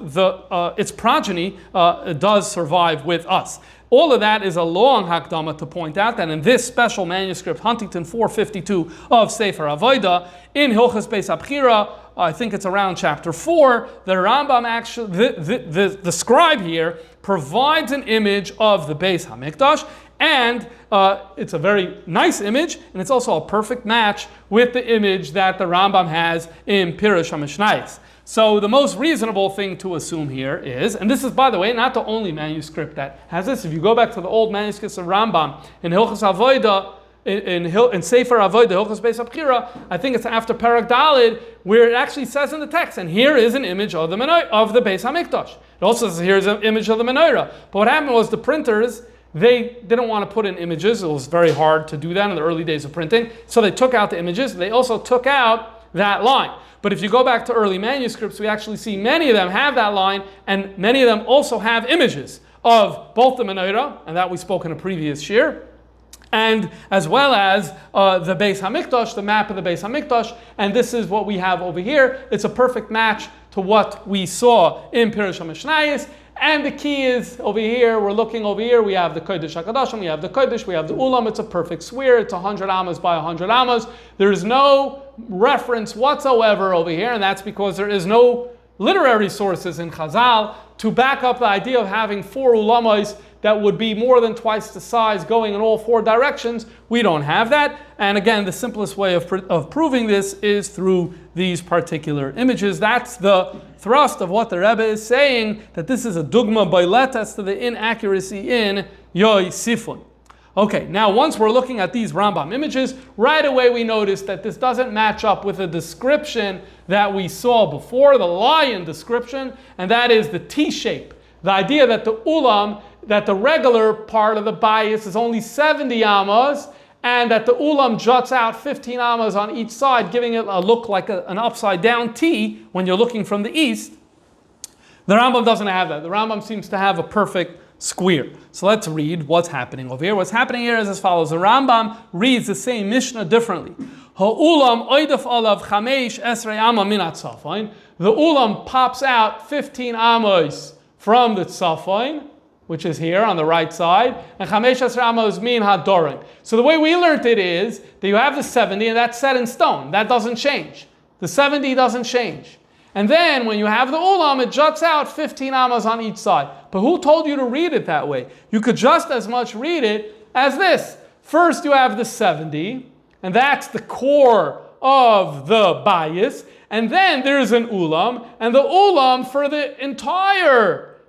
its progeny does survive with us. All of that is a long hakdama to point out that in this special manuscript, Huntington 452 of Sefer Avodah, in Hilchos Beis HaBchira, I think it's around chapter 4, the Rambam actually, the scribe here, provides an image of the Beis HaMikdash, and it's a very nice image, and it's also a perfect match with the image that the Rambam has in Pirush HaMishnayos. So the most reasonable thing to assume here is, and this is, by the way, not the only manuscript that has this. If you go back to the old manuscripts of Rambam in Hilchos Avodah, in Sefer Avodah, Hilchos Beis HaBchira, I think it's after Parak Dalid, where it actually says in the text, and here is an image of the Beis HaMikdash. It also says here's an image of the menorah. But what happened was the printers, they didn't want to put in images. It was very hard to do that in the early days of printing. So they took out the images. They also took out that line. But if you go back to early manuscripts, we actually see many of them have that line, and many of them also have images of both the menorah, and that we spoke in a previous year, and as well as the Beis HaMikdash, the map of the Beis HaMikdash, and this is what we have over here. It's a perfect match to what we saw in Pirush HaMishnayos. And the key is over here, we're looking over here, we have the Kodesh HaKadoshim, we have the Kodesh, we have the Ulam, it's a perfect square, it's 100 amas by 100 amas. There is no reference whatsoever over here, and that's because there is no literary sources in Chazal to back up the idea of having 4 ulamas that would be more than twice the size going in all 4 directions. We don't have that. And again, the simplest way of proving this is through these particular images. That's the thrust of what the Rebbe is saying, that this is a dugma bailetas to the inaccuracy in Yosifun. Okay, now once we're looking at these Rambam images, right away we notice that this doesn't match up with the description that we saw before, the lion description, and that is the T-shape. The idea that the ulam, that the regular part of the bias is only 70 amas, and that the ulam juts out 15 amas on each side, giving it a look like an upside down T when you're looking from the east. The Rambam doesn't have that. The Rambam seems to have a perfect square. So let's read what's happening over here. What's happening here is as follows. The Rambam reads the same Mishnah differently. Ha'ulam oidaf alav chamesh esrei amma minat tzafon. The ulam pops out 15 amos from the tzafon, which is here on the right side, and chamesh esrei amos min hadorin. So the way we learned it is that you have the 70, and that's set in stone. That doesn't change. The 70 doesn't change. And then when you have the ulam, it juts out 15 amas on each side. But who told you to read it that way? You could just as much read it as this. First you have the 70, and that's the core of the bias. And then there's an ulam, and the ulam for the entire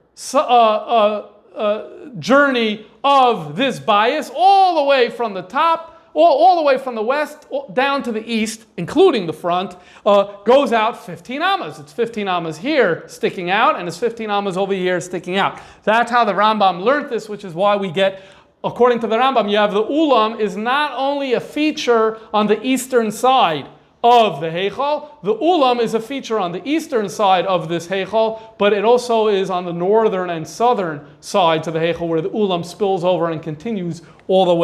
journey of this bias, all the way from the top, all the way from the west down to the east, including the front, goes out 15 amas. It's 15 amas here sticking out, and it's 15 amas over here sticking out. That's how the Rambam learned this, which is why we get, according to the Rambam, you have the ulam is not only a feature on the eastern side of the Heichal. The ulam is a feature on the eastern side of this Heichal, but it also is on the northern and southern sides of the Heichal, where the ulam spills over and continues all the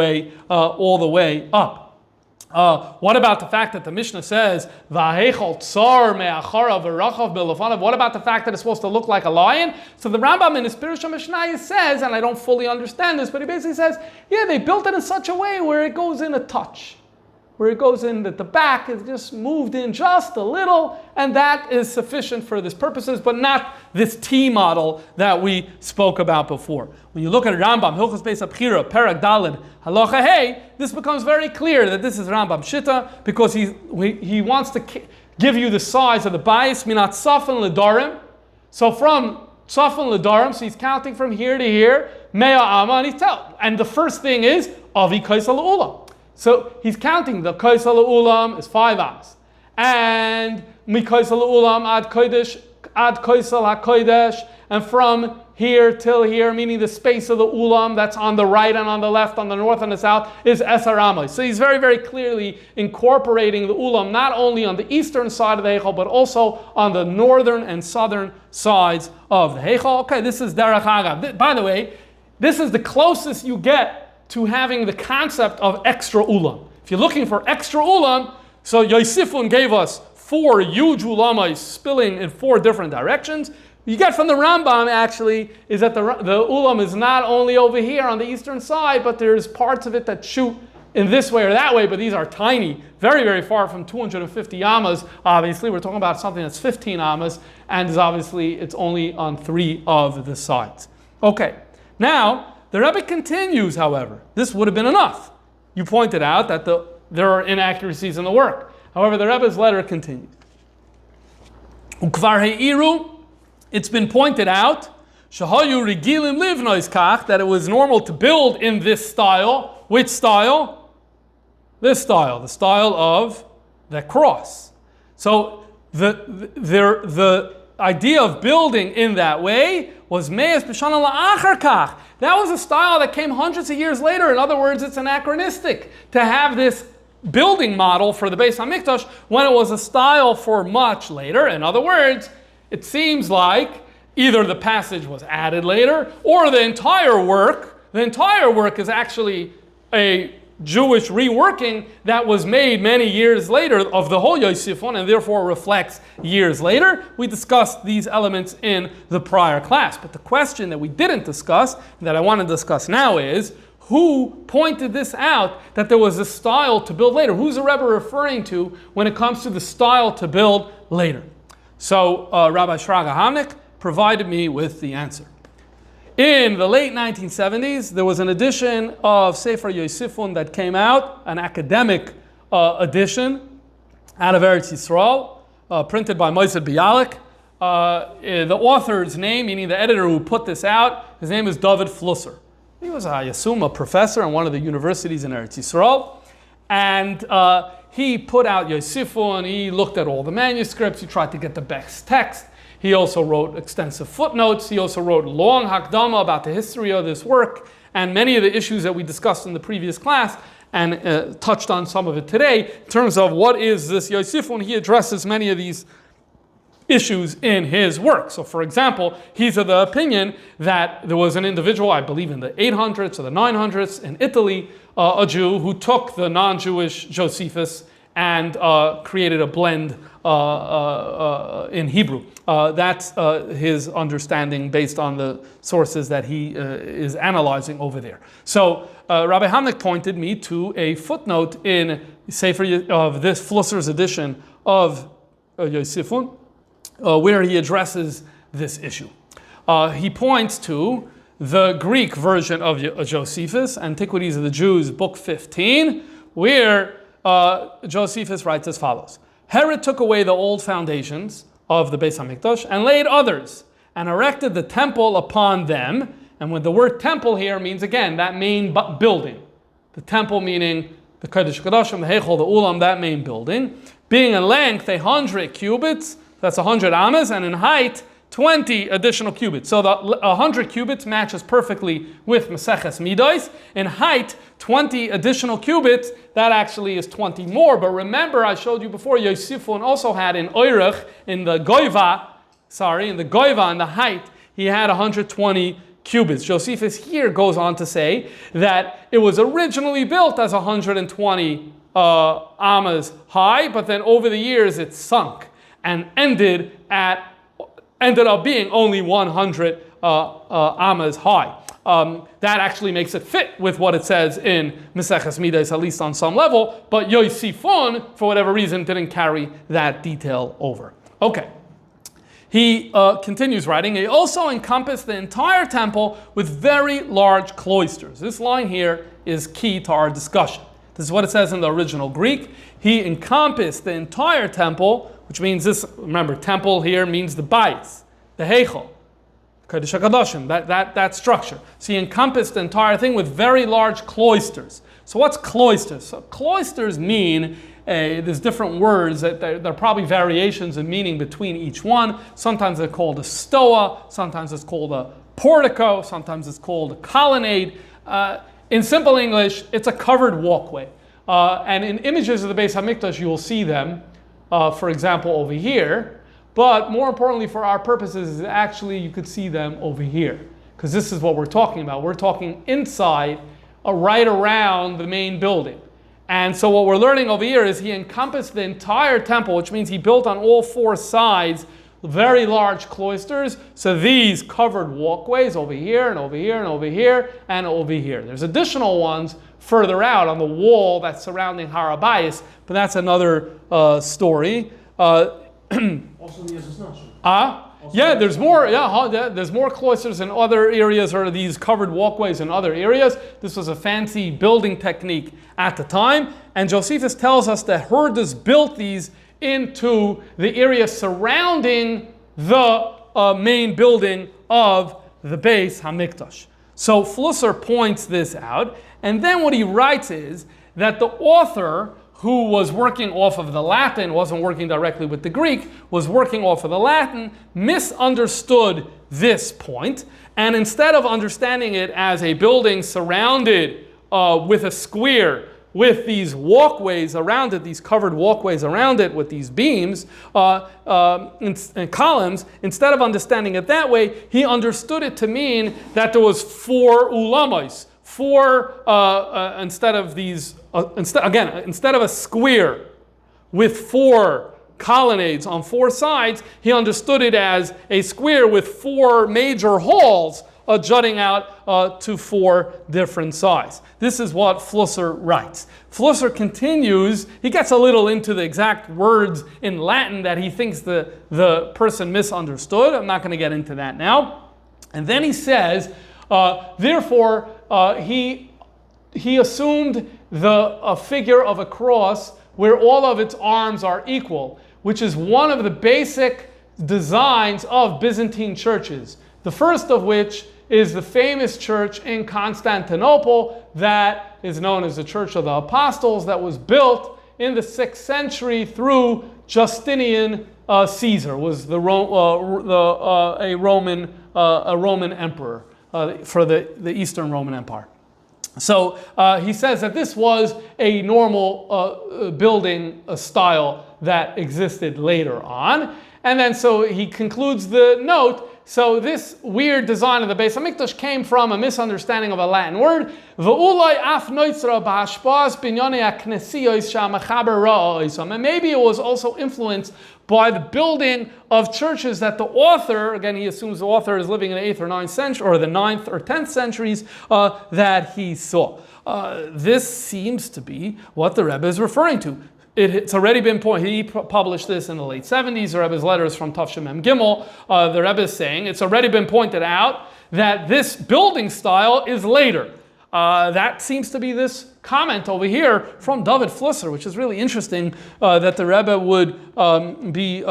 way up. What about the fact that the Mishnah says V'heichal tsar me'acharav v'rachav b'lefanav? What about the fact that it's supposed to look like a lion? So the Rambam in his Pirush Mishnah says, and I don't fully understand this, but he basically says, yeah, they built it in such a way where it goes in a touch, where it goes in that the back is just moved in just a little, and that is sufficient for this purposes, but not this T model that we spoke about before. When you look at Rambam, Hilchos Beis HaBchira, Perek Daled, Halacha Hey, this becomes very clear that this is Rambam Shitta, because he wants to give you the size of the bias, minat tzafon ledarim. So from tzafon ledarim, so he's counting from here to here, mea amma, and the first thing is, avi kaisal ulam. So he's counting the kaisal ulam is 5 amas, and mikaisal ulam ad kodesh ad kaisal hakodesh, and from here till here, meaning the space of the ulam that's on the right and on the left, on the north and the south, is esar amas. So he's very, very clearly incorporating the ulam not only on the eastern side of the Heichal, but also on the northern and southern sides of the Heichal. Okay, this is derech agav. By the way, this is the closest you get to having the concept of extra ulam. If you're looking for extra ulam, so Yosifun gave us 4 huge ulamas spilling in 4 different directions. You get from the Rambam actually is that the ulam is not only over here on the eastern side, but there's parts of it that shoot in this way or that way, but these are tiny, very, very far from 250 amas. Obviously, we're talking about something that's 15 amas, and is obviously it's only on 3 of the sides. Okay, now the Rebbe continues, however. This would have been enough. You pointed out that there are inaccuracies in the work. However, the Rebbe's letter continues. Ukvar heiru, it's been pointed out, shahayu regilim livnois kach, that it was normal to build in this style. Which style? This style, the style of the cross. So the idea of building in that way was me'es b'shana la'achar kach. That was a style that came hundreds of years later. In other words, it's anachronistic to have this building model for the Beis HaMikdash when it was a style for much later. In other words, it seems like either the passage was added later or the entire work is actually a Jewish reworking that was made many years later of the whole Yosifun, and therefore reflects years later. We discussed these elements in the prior class, but the question that we didn't discuss, that I want to discuss now, is who pointed this out, that there was a style to build later? Who's the Rebbe referring to when it comes to the style to build later? So Rabbi Shraga Hamnik provided me with the answer. In the late 1970s, there was an edition of Sefer Yosifun that came out, an academic edition out of Eretz Yisrael, printed by Moised Bialik. The author's name, meaning the editor who put this out, his name is David Flusser. He was, I assume, a professor in one of the universities in Eretz Yisrael. And he put out Yosifun, he looked at all the manuscripts, he tried to get the best text. He also wrote extensive footnotes. He also wrote long hakdama about the history of this work and many of the issues that we discussed in the previous class. and touched on some of it today. In terms of what is this Yosifun, he addresses many of these issues in his work. So for example, he's of the opinion that there was an individual, I believe in the 800s or the 900s in Italy, a Jew who took the non-Jewish Josephus and created a blend in Hebrew. That's his understanding based on the sources that he is analyzing over there. So Rabbi Hamnick pointed me to a footnote in Sefer of this Flusser's edition of Yosifun, where he addresses this issue. He points to the Greek version of Josephus, Antiquities of the Jews, book 15, where Josephus writes as follows: Herod took away the old foundations of the Beis HaMikdash and laid others, and erected the temple upon them. And with the word temple here means, again, that main building. The temple meaning the Kodesh Kodashim, the Heichal, the Ulam, that main building, being in length 100 cubits, that's 100 amas, and in height 20 additional cubits. So the 100 cubits matches perfectly with Maseches Midos. In height, 20 additional cubits, that actually is 20 more. But remember, I showed you before, Yosifun also had in Oirech, in the Goiva, in the height, he had 120 cubits. Josephus here goes on to say that it was originally built as 120 amas high, but then over the years it sunk and ended up being only 100 amas high. That actually makes it fit with what it says in Maseches Midos, at least on some level, but Yosifun, for whatever reason, didn't carry that detail over. Okay. He continues writing, he also encompassed the entire temple with very large cloisters. This line here is key to our discussion. This is what it says in the original Greek. He encompassed the entire temple, which means this, remember, temple here means the Bais, the Heichal, Kodesh HaKadoshim, that structure. So he encompassed the entire thing with very large cloisters. So what's cloisters? So cloisters mean, there's different words, that there are probably variations in meaning between each one. Sometimes they're called a stoa, sometimes it's called a portico, sometimes it's called a colonnade. In simple English, it's a covered walkway. And in images of the Beis HaMikdash, you will see them, for example, over here. But more importantly for our purposes is actually you could see them over here. Because this is what we're talking about. We're talking inside, right around the main building. And so what we're learning over here is he encompassed the entire temple, which means he built on all four sides very large cloisters. So these covered walkways over here and over here and over here and over here. There's additional ones further out on the wall that's surrounding Har HaBayis, but that's another story. Also the Yeah, there's more. There's more cloisters in other areas, or these covered walkways in other areas. This was a fancy building technique at the time, and Josephus tells us that Herdus built these into the area surrounding the main building of the Beis HaMikdash. So Flusser points this out, and then what he writes is that the author, who was working off of the Latin, wasn't working directly with the Greek, was working off of the Latin, misunderstood this point, and instead of understanding it as a building surrounded with a square, with these walkways around it, these covered walkways around it with these beams and columns, instead of understanding it that way, he understood it to mean that there was four ulamais, instead of a square with four colonnades on four sides, he understood it as a square with four major halls jutting out to four different sides. This is what Flusser writes. Flusser continues, he gets a little into the exact words in Latin that he thinks the person misunderstood. I'm not going to get into that now. And then he says, therefore, he assumed a figure of a cross where all of its arms are equal, which is one of the basic designs of Byzantine churches. The first of which is the famous church in Constantinople that is known as the Church of the Apostles, that was built in the 6th century through Justinian Caesar, was a Roman emperor for the Eastern Roman Empire. So he says that this was a normal building style that existed later on. And then so he concludes the note. So this weird design of the Beis HaMikdash came from a misunderstanding of a Latin word. And maybe it was also influenced by the building of churches that the author, again he assumes the author is living in the 8th or 9th century, or the 9th or 10th centuries, that he saw. This seems to be what the Rebbe is referring to. It's already been pointed. He published this in the late 70s. The Rebbe's letters from Tafshim Mem Gimel. The Rebbe is saying it's already been pointed out that this building style is later. That seems to be this comment over here from David Flusser, which is really interesting that the Rebbe would be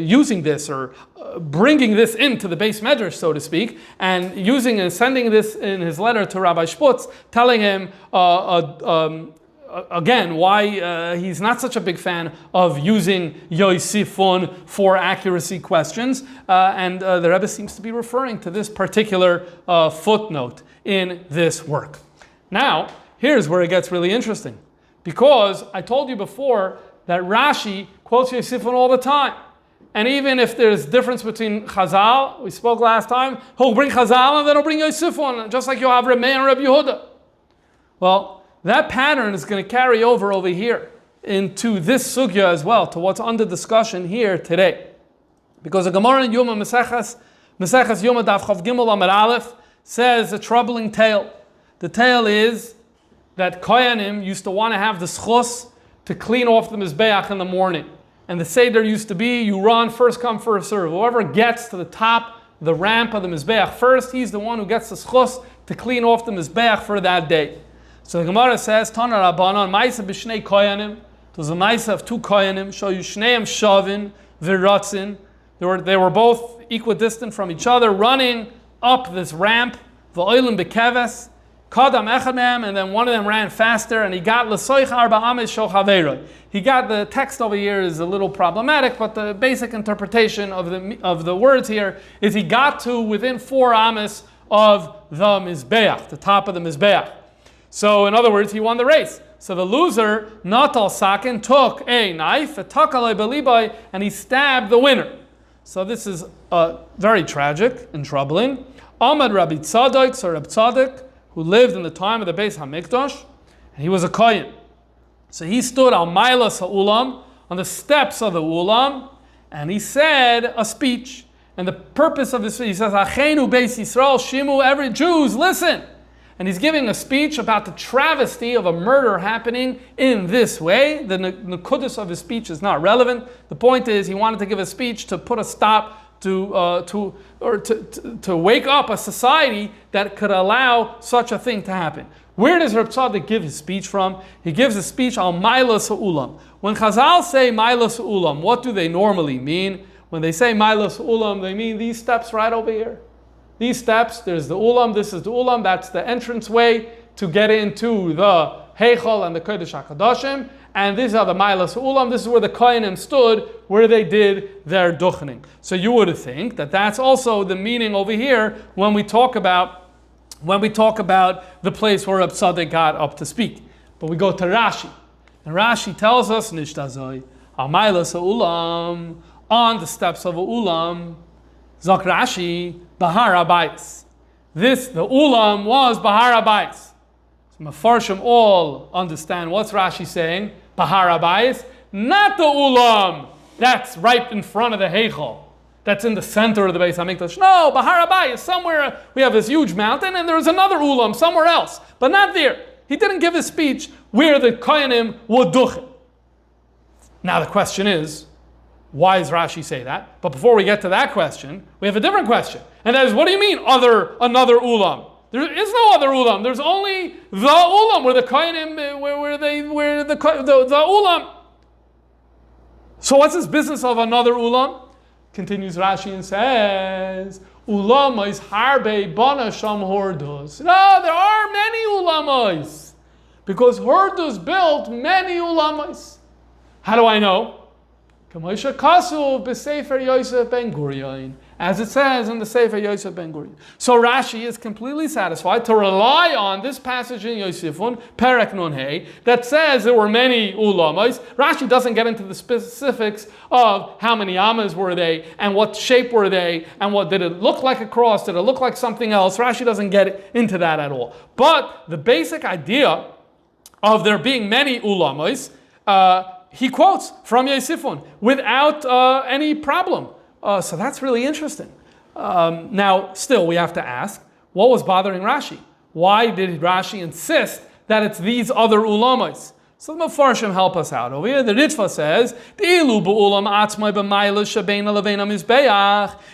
using this or bringing this into the Beis Medrash, so to speak, and using and sending this in his letter to Rabbi Sputz, telling him again, why he's not such a big fan of using Yosifun for accuracy questions. And the Rebbe seems to be referring to this particular footnote in this work. Now, here's where it gets really interesting. Because I told you before that Rashi quotes Yosifun all the time. And even if there's difference between Chazal, we spoke last time, he'll bring Chazal and then he'll bring Yosifun, just like you have Rameh and Rabbi Yehuda. Well, that pattern is going to carry over here into this sugya as well, to what's under discussion here today. Because the Gemara in Yoma Maseches Yoma Daf Chav Gimel Amar Aleph says a troubling tale. The tale is that Koyanim used to want to have the schus to clean off the Mizbeach in the morning. And the Seder used to be, you run, first come, first serve. Whoever gets to the top, the ramp of the Mizbeach first, he's the one who gets the schus to clean off the Mizbeach for that day. So the Gemara says, Tana Rabbanon, Maisa b'shnei koyanim. It was a Maisa of 2 koyanim. Show you shneim shavin v'ratzin. They were both equidistant from each other, running up this ramp. V'oilim b'keves. Kadam echad mehem, and then one of them ran faster, and he got l'soich arba ames shel chaveroi. He got, the text over here is a little problematic, but the basic interpretation of the words here is he got to within 4 ames of the Mizbeach, the top of the Mizbeach. So, in other words, he won the race. So the loser, Natal Sakin, took a knife, and he stabbed the winner. So this is very tragic and troubling. Ahmad Rabbi Tzadok, so Rabbi Tzadok, who lived in the time of the Beis HaMikdash, and he was a kohen. So he stood al Mailas HaUlam, on the steps of the Ulam, and he said a speech. And the purpose of this speech, he says, Achenu Beis Yisrael, Shimu, every Jews, listen. And he's giving a speech about the travesty of a murder happening in this way. The nekudus of his speech is not relevant. The point is he wanted to give a speech to put a stop to wake up a society that could allow such a thing to happen. Where does Reb Tzadok give his speech from? He gives a speech on Mailas HaUlam. When Chazal say Mailas HaUlam, what do they normally mean? When they say Mailas HaUlam, they mean these steps right over here. These steps, there's the Ulam, this is the Ulam, that's the entrance way to get into the Heichal and the Kodesh HaKadoshim, and these are the Mailas Ulam, this is where the Kohanim stood, where they did their duchening. So you would think that that's also the meaning over here when we talk about the place where Reb Tzadok got up to speak. But we go to Rashi, and Rashi tells us, Nishtazoi, Mailas Ulam, on the steps of a Ulam, Zok Rashi, Bahar Abayis. The Ulam was Bahar Abayis. So Mefarshim all understand what's Rashi saying. Bahar Abayis, not the Ulam that's right in front of the Heichal, that's in the center of the Beis HaMikdash. No, Bahar Abayis, somewhere we have this huge mountain and there's another Ulam somewhere else, but not there. He didn't give a speech where the Kohanim would duchen. Now the question is, why does Rashi say that? But before we get to that question, we have a different question. And that is, what do you mean another ulam? There is no other ulam. There's only the ulam where the kohanim, where the ulam. So what's this business of another ulam? Continues Rashi and says, ulamais harbe bana sham hordos. No, there are many ulamais. Because hordos built many ulamais. As as it says in the Sefer Yosef ben Gurion. So Rashi is completely satisfied to rely on this passage in Yosifun, Perek Nun Hey, that says there were many ulamas. Rashi doesn't get into the specifics of how many amas were they, and what shape were they, and what did it look like a cross, did it look like something else. Rashi doesn't get into that at all. But the basic idea of there being many ulamas, he quotes from Yosifun without any problem. So that's really interesting. Now, still, we have to ask, what was bothering Rashi? Why did Rashi insist that it's these other ulamas? So the Mefarshim help us out. Over here, the Ritva says,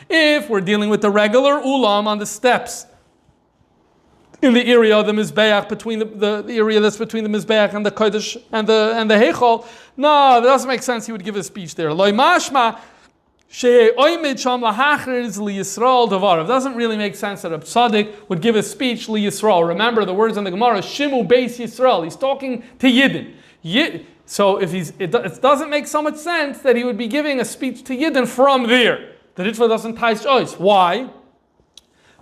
if we're dealing with the regular ulam on the steps, in the area of the Mizbeach, between the area that's between the Mizbeach and the Kodesh and the Heichal. No, that doesn't make sense. He would give a speech there. Loi mashma she'oimid sham lahachriz liyisrael davar. It doesn't really make sense that a tzaddik would give a speech liyisrael. Remember the words in the Gemara, Shimu Beis Yisrael. He's talking to Yidden. So if it doesn't make so much sense that he would be giving a speech to Yidden from there. The Ritva doesn't tie choice. Why?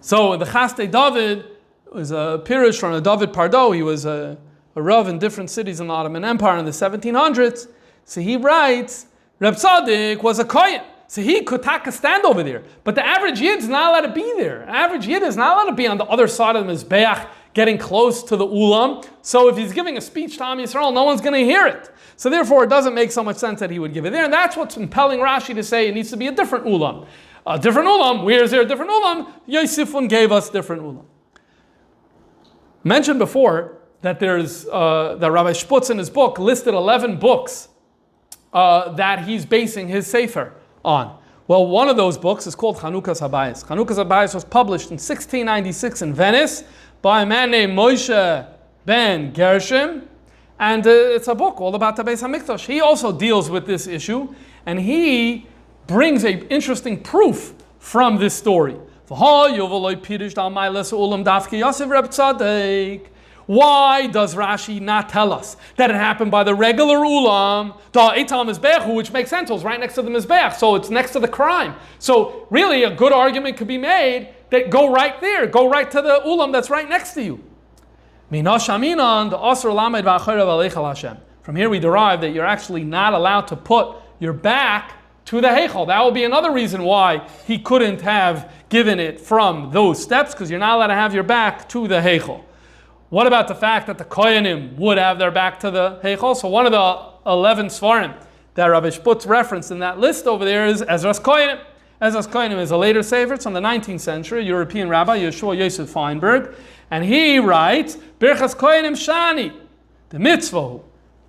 So the Chastei David was a Pirush from a David Pardo. He was a Rav in different cities in the Ottoman Empire in the 1700s. So he writes, Reb Tzaddik was a Kohen. So he could take a stand over there. But the average Yid is not allowed to be there. The average Yid is not allowed to be on the other side of the Mizbeach, getting close to the Ulam. So if he's giving a speech to Am Yisrael, no one's going to hear it. So therefore, it doesn't make so much sense that he would give it there. And that's what's impelling Rashi to say it needs to be a different Ulam. A different Ulam. Where is there a different Ulam? Yosifun gave us different Ulam. Mentioned before that there's that Rabbi Shputz in his book listed 11 books that he's basing his Sefer on. Well, one of those books is called Chanukas Habayis. Chanukas Habayis was published in 1696 in Venice by a man named Moshe ben Gershom, and it's a book all about the Beis HaMikdash. He also deals with this issue, and he brings an interesting proof from this story. Why does Rashi not tell us that it happened by the regular ulam, which makes sense, it was right next to the Mizbeach, so it's next to the crime. So really a good argument could be made that go right there, go right to the ulam that's right next to you. From here we derive that you're actually not allowed to put your back to the Heichal. That would be another reason why he couldn't have given it from those steps, because you're not allowed to have your back to the Heichal. What about the fact that the Koyanim would have their back to the Heichal? So one of the 11 Svarim that Rabbi Shputz referenced in that list over there is Ezras Koyanim. Ezras Koyanim is a later Sefer. It's from the 19th century, European rabbi, Yeshua Yosef Feinberg. And he writes, Birchas Koyanim Shani, the mitzvah.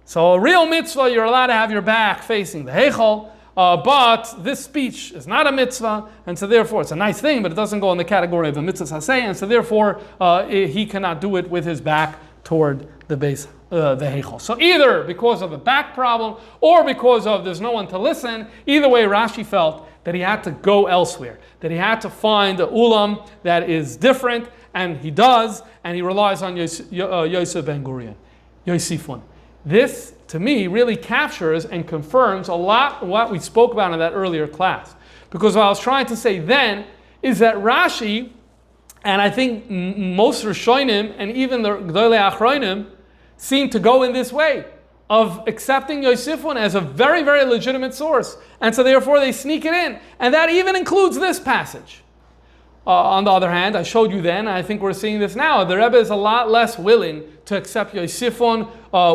So a real mitzvah, you're allowed to have your back facing the Heichal. But this speech is not a mitzvah, and so therefore it's a nice thing, but it doesn't go in the category of a mitzvah saseh, and so therefore he cannot do it with his back toward the base, the heichal. So either because of a back problem, or because of there's no one to listen, either way Rashi felt that he had to go elsewhere, that he had to find a ulam that is different, and he does, and he relies on Yosef ben Gurion, Yosifun. This, to me, really captures and confirms a lot of what we spoke about in that earlier class. Because what I was trying to say then is that Rashi, and I think most Rishonim and even the Gdolei Achronim, seem to go in this way of accepting Yosifun as a very, very legitimate source. And so therefore they sneak it in. And that even includes this passage. On the other hand, I showed you then, and I think we're seeing this now, the Rebbe is a lot less willing to accept Yosifun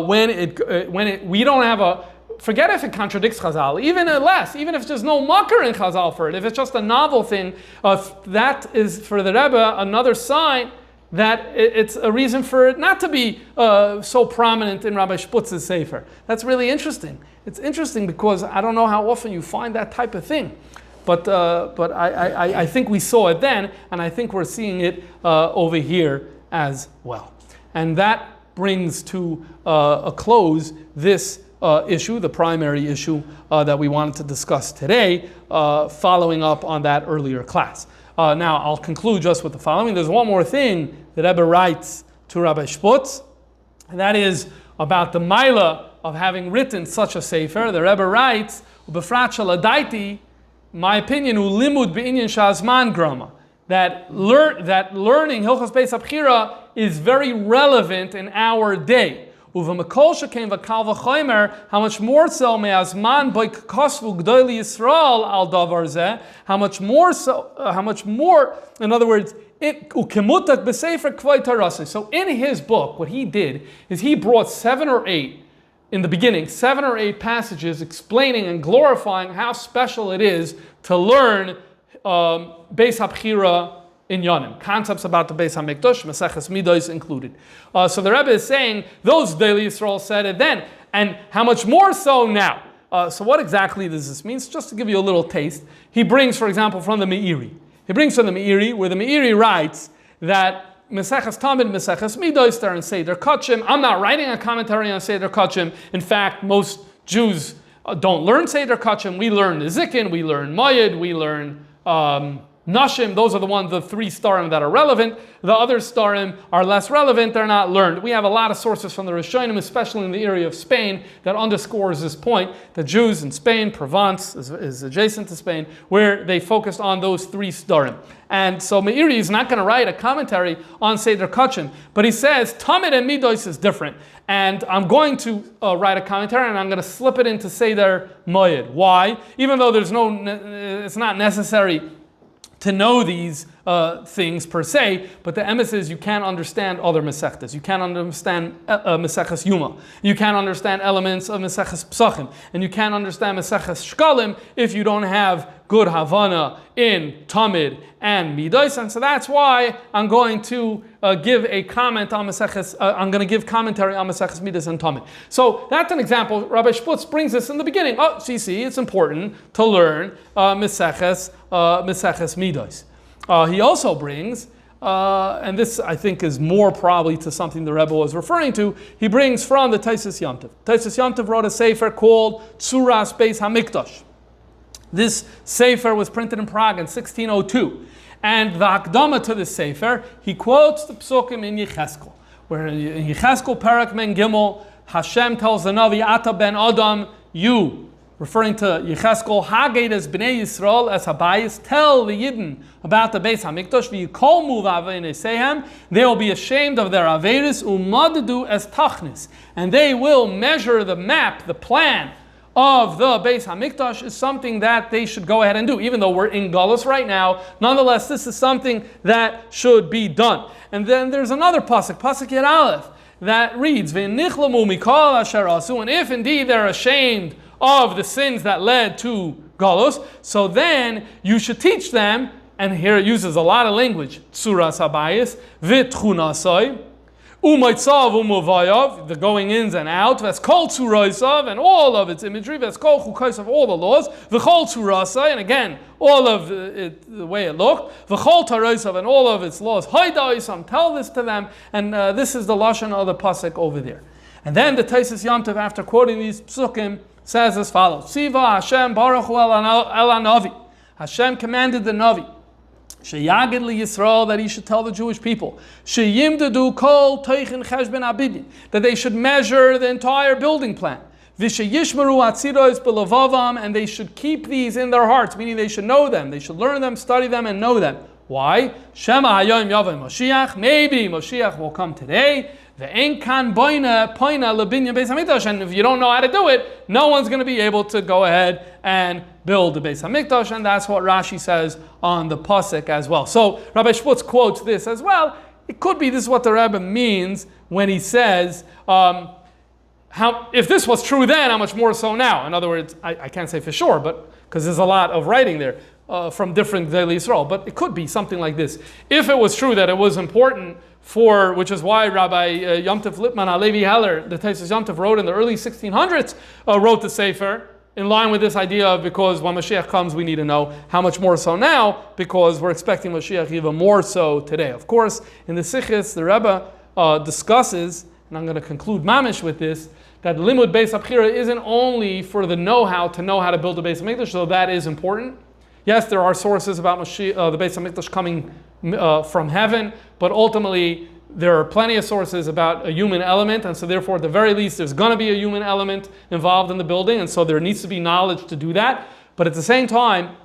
when we don't have a, forget if it contradicts Chazal, even less, even if there's no makar in Chazal for it, if it's just a novel thing, that is for the Rebbe another sign that it's a reason for it not to be so prominent in Rabbi Shputz's Sefer. That's really interesting. It's interesting because I don't know how often you find that type of thing. But I think we saw it then, and I think we're seeing it over here as well. And that brings to a close this issue, the primary issue that we wanted to discuss today, following up on that earlier class. Now, I'll conclude just with the following. There's one more thing that Rebbe writes to Rabbi Shputz, and that is about the Maila of having written such a Sefer. The Rebbe writes, Ubefrat Shaladaiti, my opinion, ulimud be'inyan shazman grama, that learning Hilchos Beis HaBchira is very relevant in our day. How much more so me'azman by kosvu gdoli Yisrael al davar zeh? How much more, in other words, so in his book, what he did is he brought 7 or 8 passages explaining and glorifying how special it is to learn Beis HaBchira in Yonim. Concepts about the Beis HaMikdash, Maseches Midos included. So the Rebbe is saying, those daily Yisrael said it then, and how much more so now? So what exactly does this mean? So just to give you a little taste, he brings, for example, from the Meiri. He brings from the Meiri, where the Meiri writes that Meseches Tamid, Meseches Midos, they're in Seder Kachim. I'm not writing a commentary on Seder Kachim. In fact, most Jews don't learn Seder Kachim. We learn Nezikin, we learn Mayid, we learn Nashim. Those are the 3 starim that are relevant. The other starim are less relevant. They're not learned. We have a lot of sources from the Rishonim, especially in the area of Spain, that underscores this point. The Jews in Spain, Provence is adjacent to Spain, where they focused on those 3 starim. And so Meiri is not going to write a commentary on Seder Kachim, but he says Tamid and Midos is different. And I'm going to write a commentary, and I'm going to slip it into Seder Moed. Why? Even though it's not necessary to know these things per se, but the emes is you can't understand other Mesechtes. You can't understand Meseches Yuma. You can't understand elements of Meseches Psachim. And you can't understand Meseches Shkalim if you don't have good Havana in Tamid and Midos. And so that's why I'm going to give a comment on Meseches, I'm going to give commentary on Meseches Midos and Tamid. So that's an example. Rabbi Shputz brings this in the beginning. Oh, see, it's important to learn Meseches Midos. He also brings, and this I think is more probably to something the Rebbe was referring to, he brings from the Taisus Yom Tov. Taisus Yom Tov wrote a sefer called Tzuras Beis HaMikdash. This sefer was printed in Prague in 1602. And the Akdama to this sefer, he quotes the Psukim in Yecheskel, where in Yecheskel Parak Men Gimel, Hashem tells the Navi, Ata ben Adam, you, referring to Yecheskel, Haged as Bnei Yisrael as Habayis, tell the Yidden about the Beis HaMikdash, v'yikolmu v'aveinesehem, they will be ashamed of their Averis, umaddu as Tachnis, and they will measure the map, the plan of the Beis HaMikdash is something that they should go ahead and do. Even though we're in Galus right now, nonetheless, this is something that should be done. And then there's another pasuk Yud Aleph, that reads, V'nichlamu mikol asher asu, and if indeed they're ashamed of the sins that led to Galus, so then you should teach them, and here it uses a lot of language, Tzuras Habayis, V'tchunasoi, Umaitzav umavayav, the going ins and out, V'eskol Tzuraisav, and all of its imagery, V'eskol Chukaisav, all the laws, V'chol Tzurasai, and again, all of it, the way it looked, V'chol Taraisav, and all of its laws, Haidaisam, tell this to them, and this is the Lashon of the Pasuk over there. And then the Taisus Yom Tov, after quoting these psukim, says as follows, Siva Hashem Baruch Hu El Navi. Hashem commanded the Navi, Sheyagid li Yisrael, that he should tell the Jewish people, Sheyimdedu kol teichin cheshben abidin, that they should measure the entire building plan. V'sheyishmeru atziros belavavam, and they should keep these in their hearts, meaning they should know them, they should learn them, study them, and know them. Why? Shema hayom yaveh Mashiach, maybe Mashiach will come today. And if you don't know how to do it, no one's going to be able to go ahead and build the Beis HaMikdash, and that's what Rashi says on the pasuk as well. So Rabbi Shputz quotes this as well. It could be this is what the Rebbe means when he says, if this was true then, how much more so now? In other words, I can't say for sure, but because there's a lot of writing there from different Daily Yisrael, but it could be something like this. If it was true that it was important which is why Rabbi Yom Tov Lipman Halevi Heller, the Taisus Yom Tov, wrote in the early 1600s, wrote the Sefer, in line with this idea of because when Mashiach comes, we need to know how much more so now, because we're expecting Mashiach even more so today. Of course, in the Sichos, the Rebbe discusses, and I'm going to conclude mamish with this, that Limud Beis HaBchira isn't only for the know-how to know how to build a Beis HaMikdash, though that is important. Yes, there are sources about the Beis HaMikdash coming from heaven, but ultimately there are plenty of sources about a human element, and so therefore at the very least there's going to be a human element involved in the building, and so there needs to be knowledge to do that. But at the same time,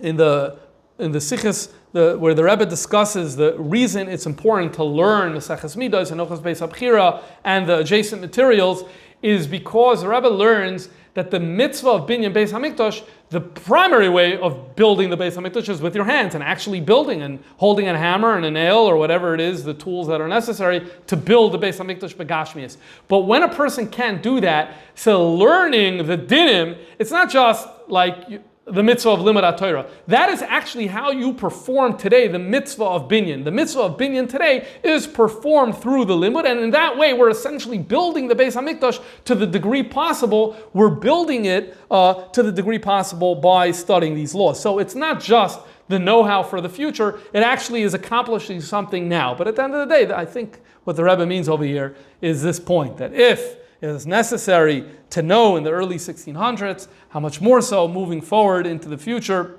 in the Sichos, where the Rebbe discusses the reason it's important to learn Maseches Midos and Ochos Beis HaBchira and the adjacent materials is because the Rebbe learns that the mitzvah of binyan Beis HaMikdash, the primary way of building the Beis HaMikdash is with your hands and actually building and holding a hammer and a nail or whatever it is, the tools that are necessary to build the Beis HaMikdash begashmias. But when a person can't do that, so learning the dinim, it's not just like the mitzvah of limud HaTorah. That is actually how you perform today the mitzvah of binyan. The mitzvah of binyan today is performed through the limud, and in that way we're essentially building the Beis HaMikdash to the degree possible. We're building it to the degree possible by studying these laws. So it's not just the know-how for the future, it actually is accomplishing something now. But at the end of the day, I think what the Rebbe means over here is this point, that if it is necessary to know in the early 1600s, how much more so moving forward into the future,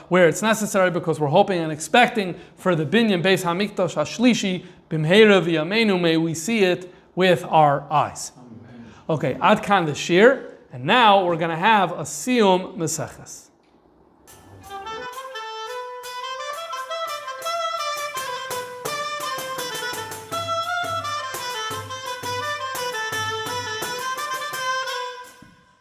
where it's necessary because we're hoping and expecting for the binyan Beis HaMikdash HaShlishi, Bimheira V'Yameinu, may we see it with our eyes. Okay, Ad Kan the Shir, and now we're going to have a Siyum Meseches.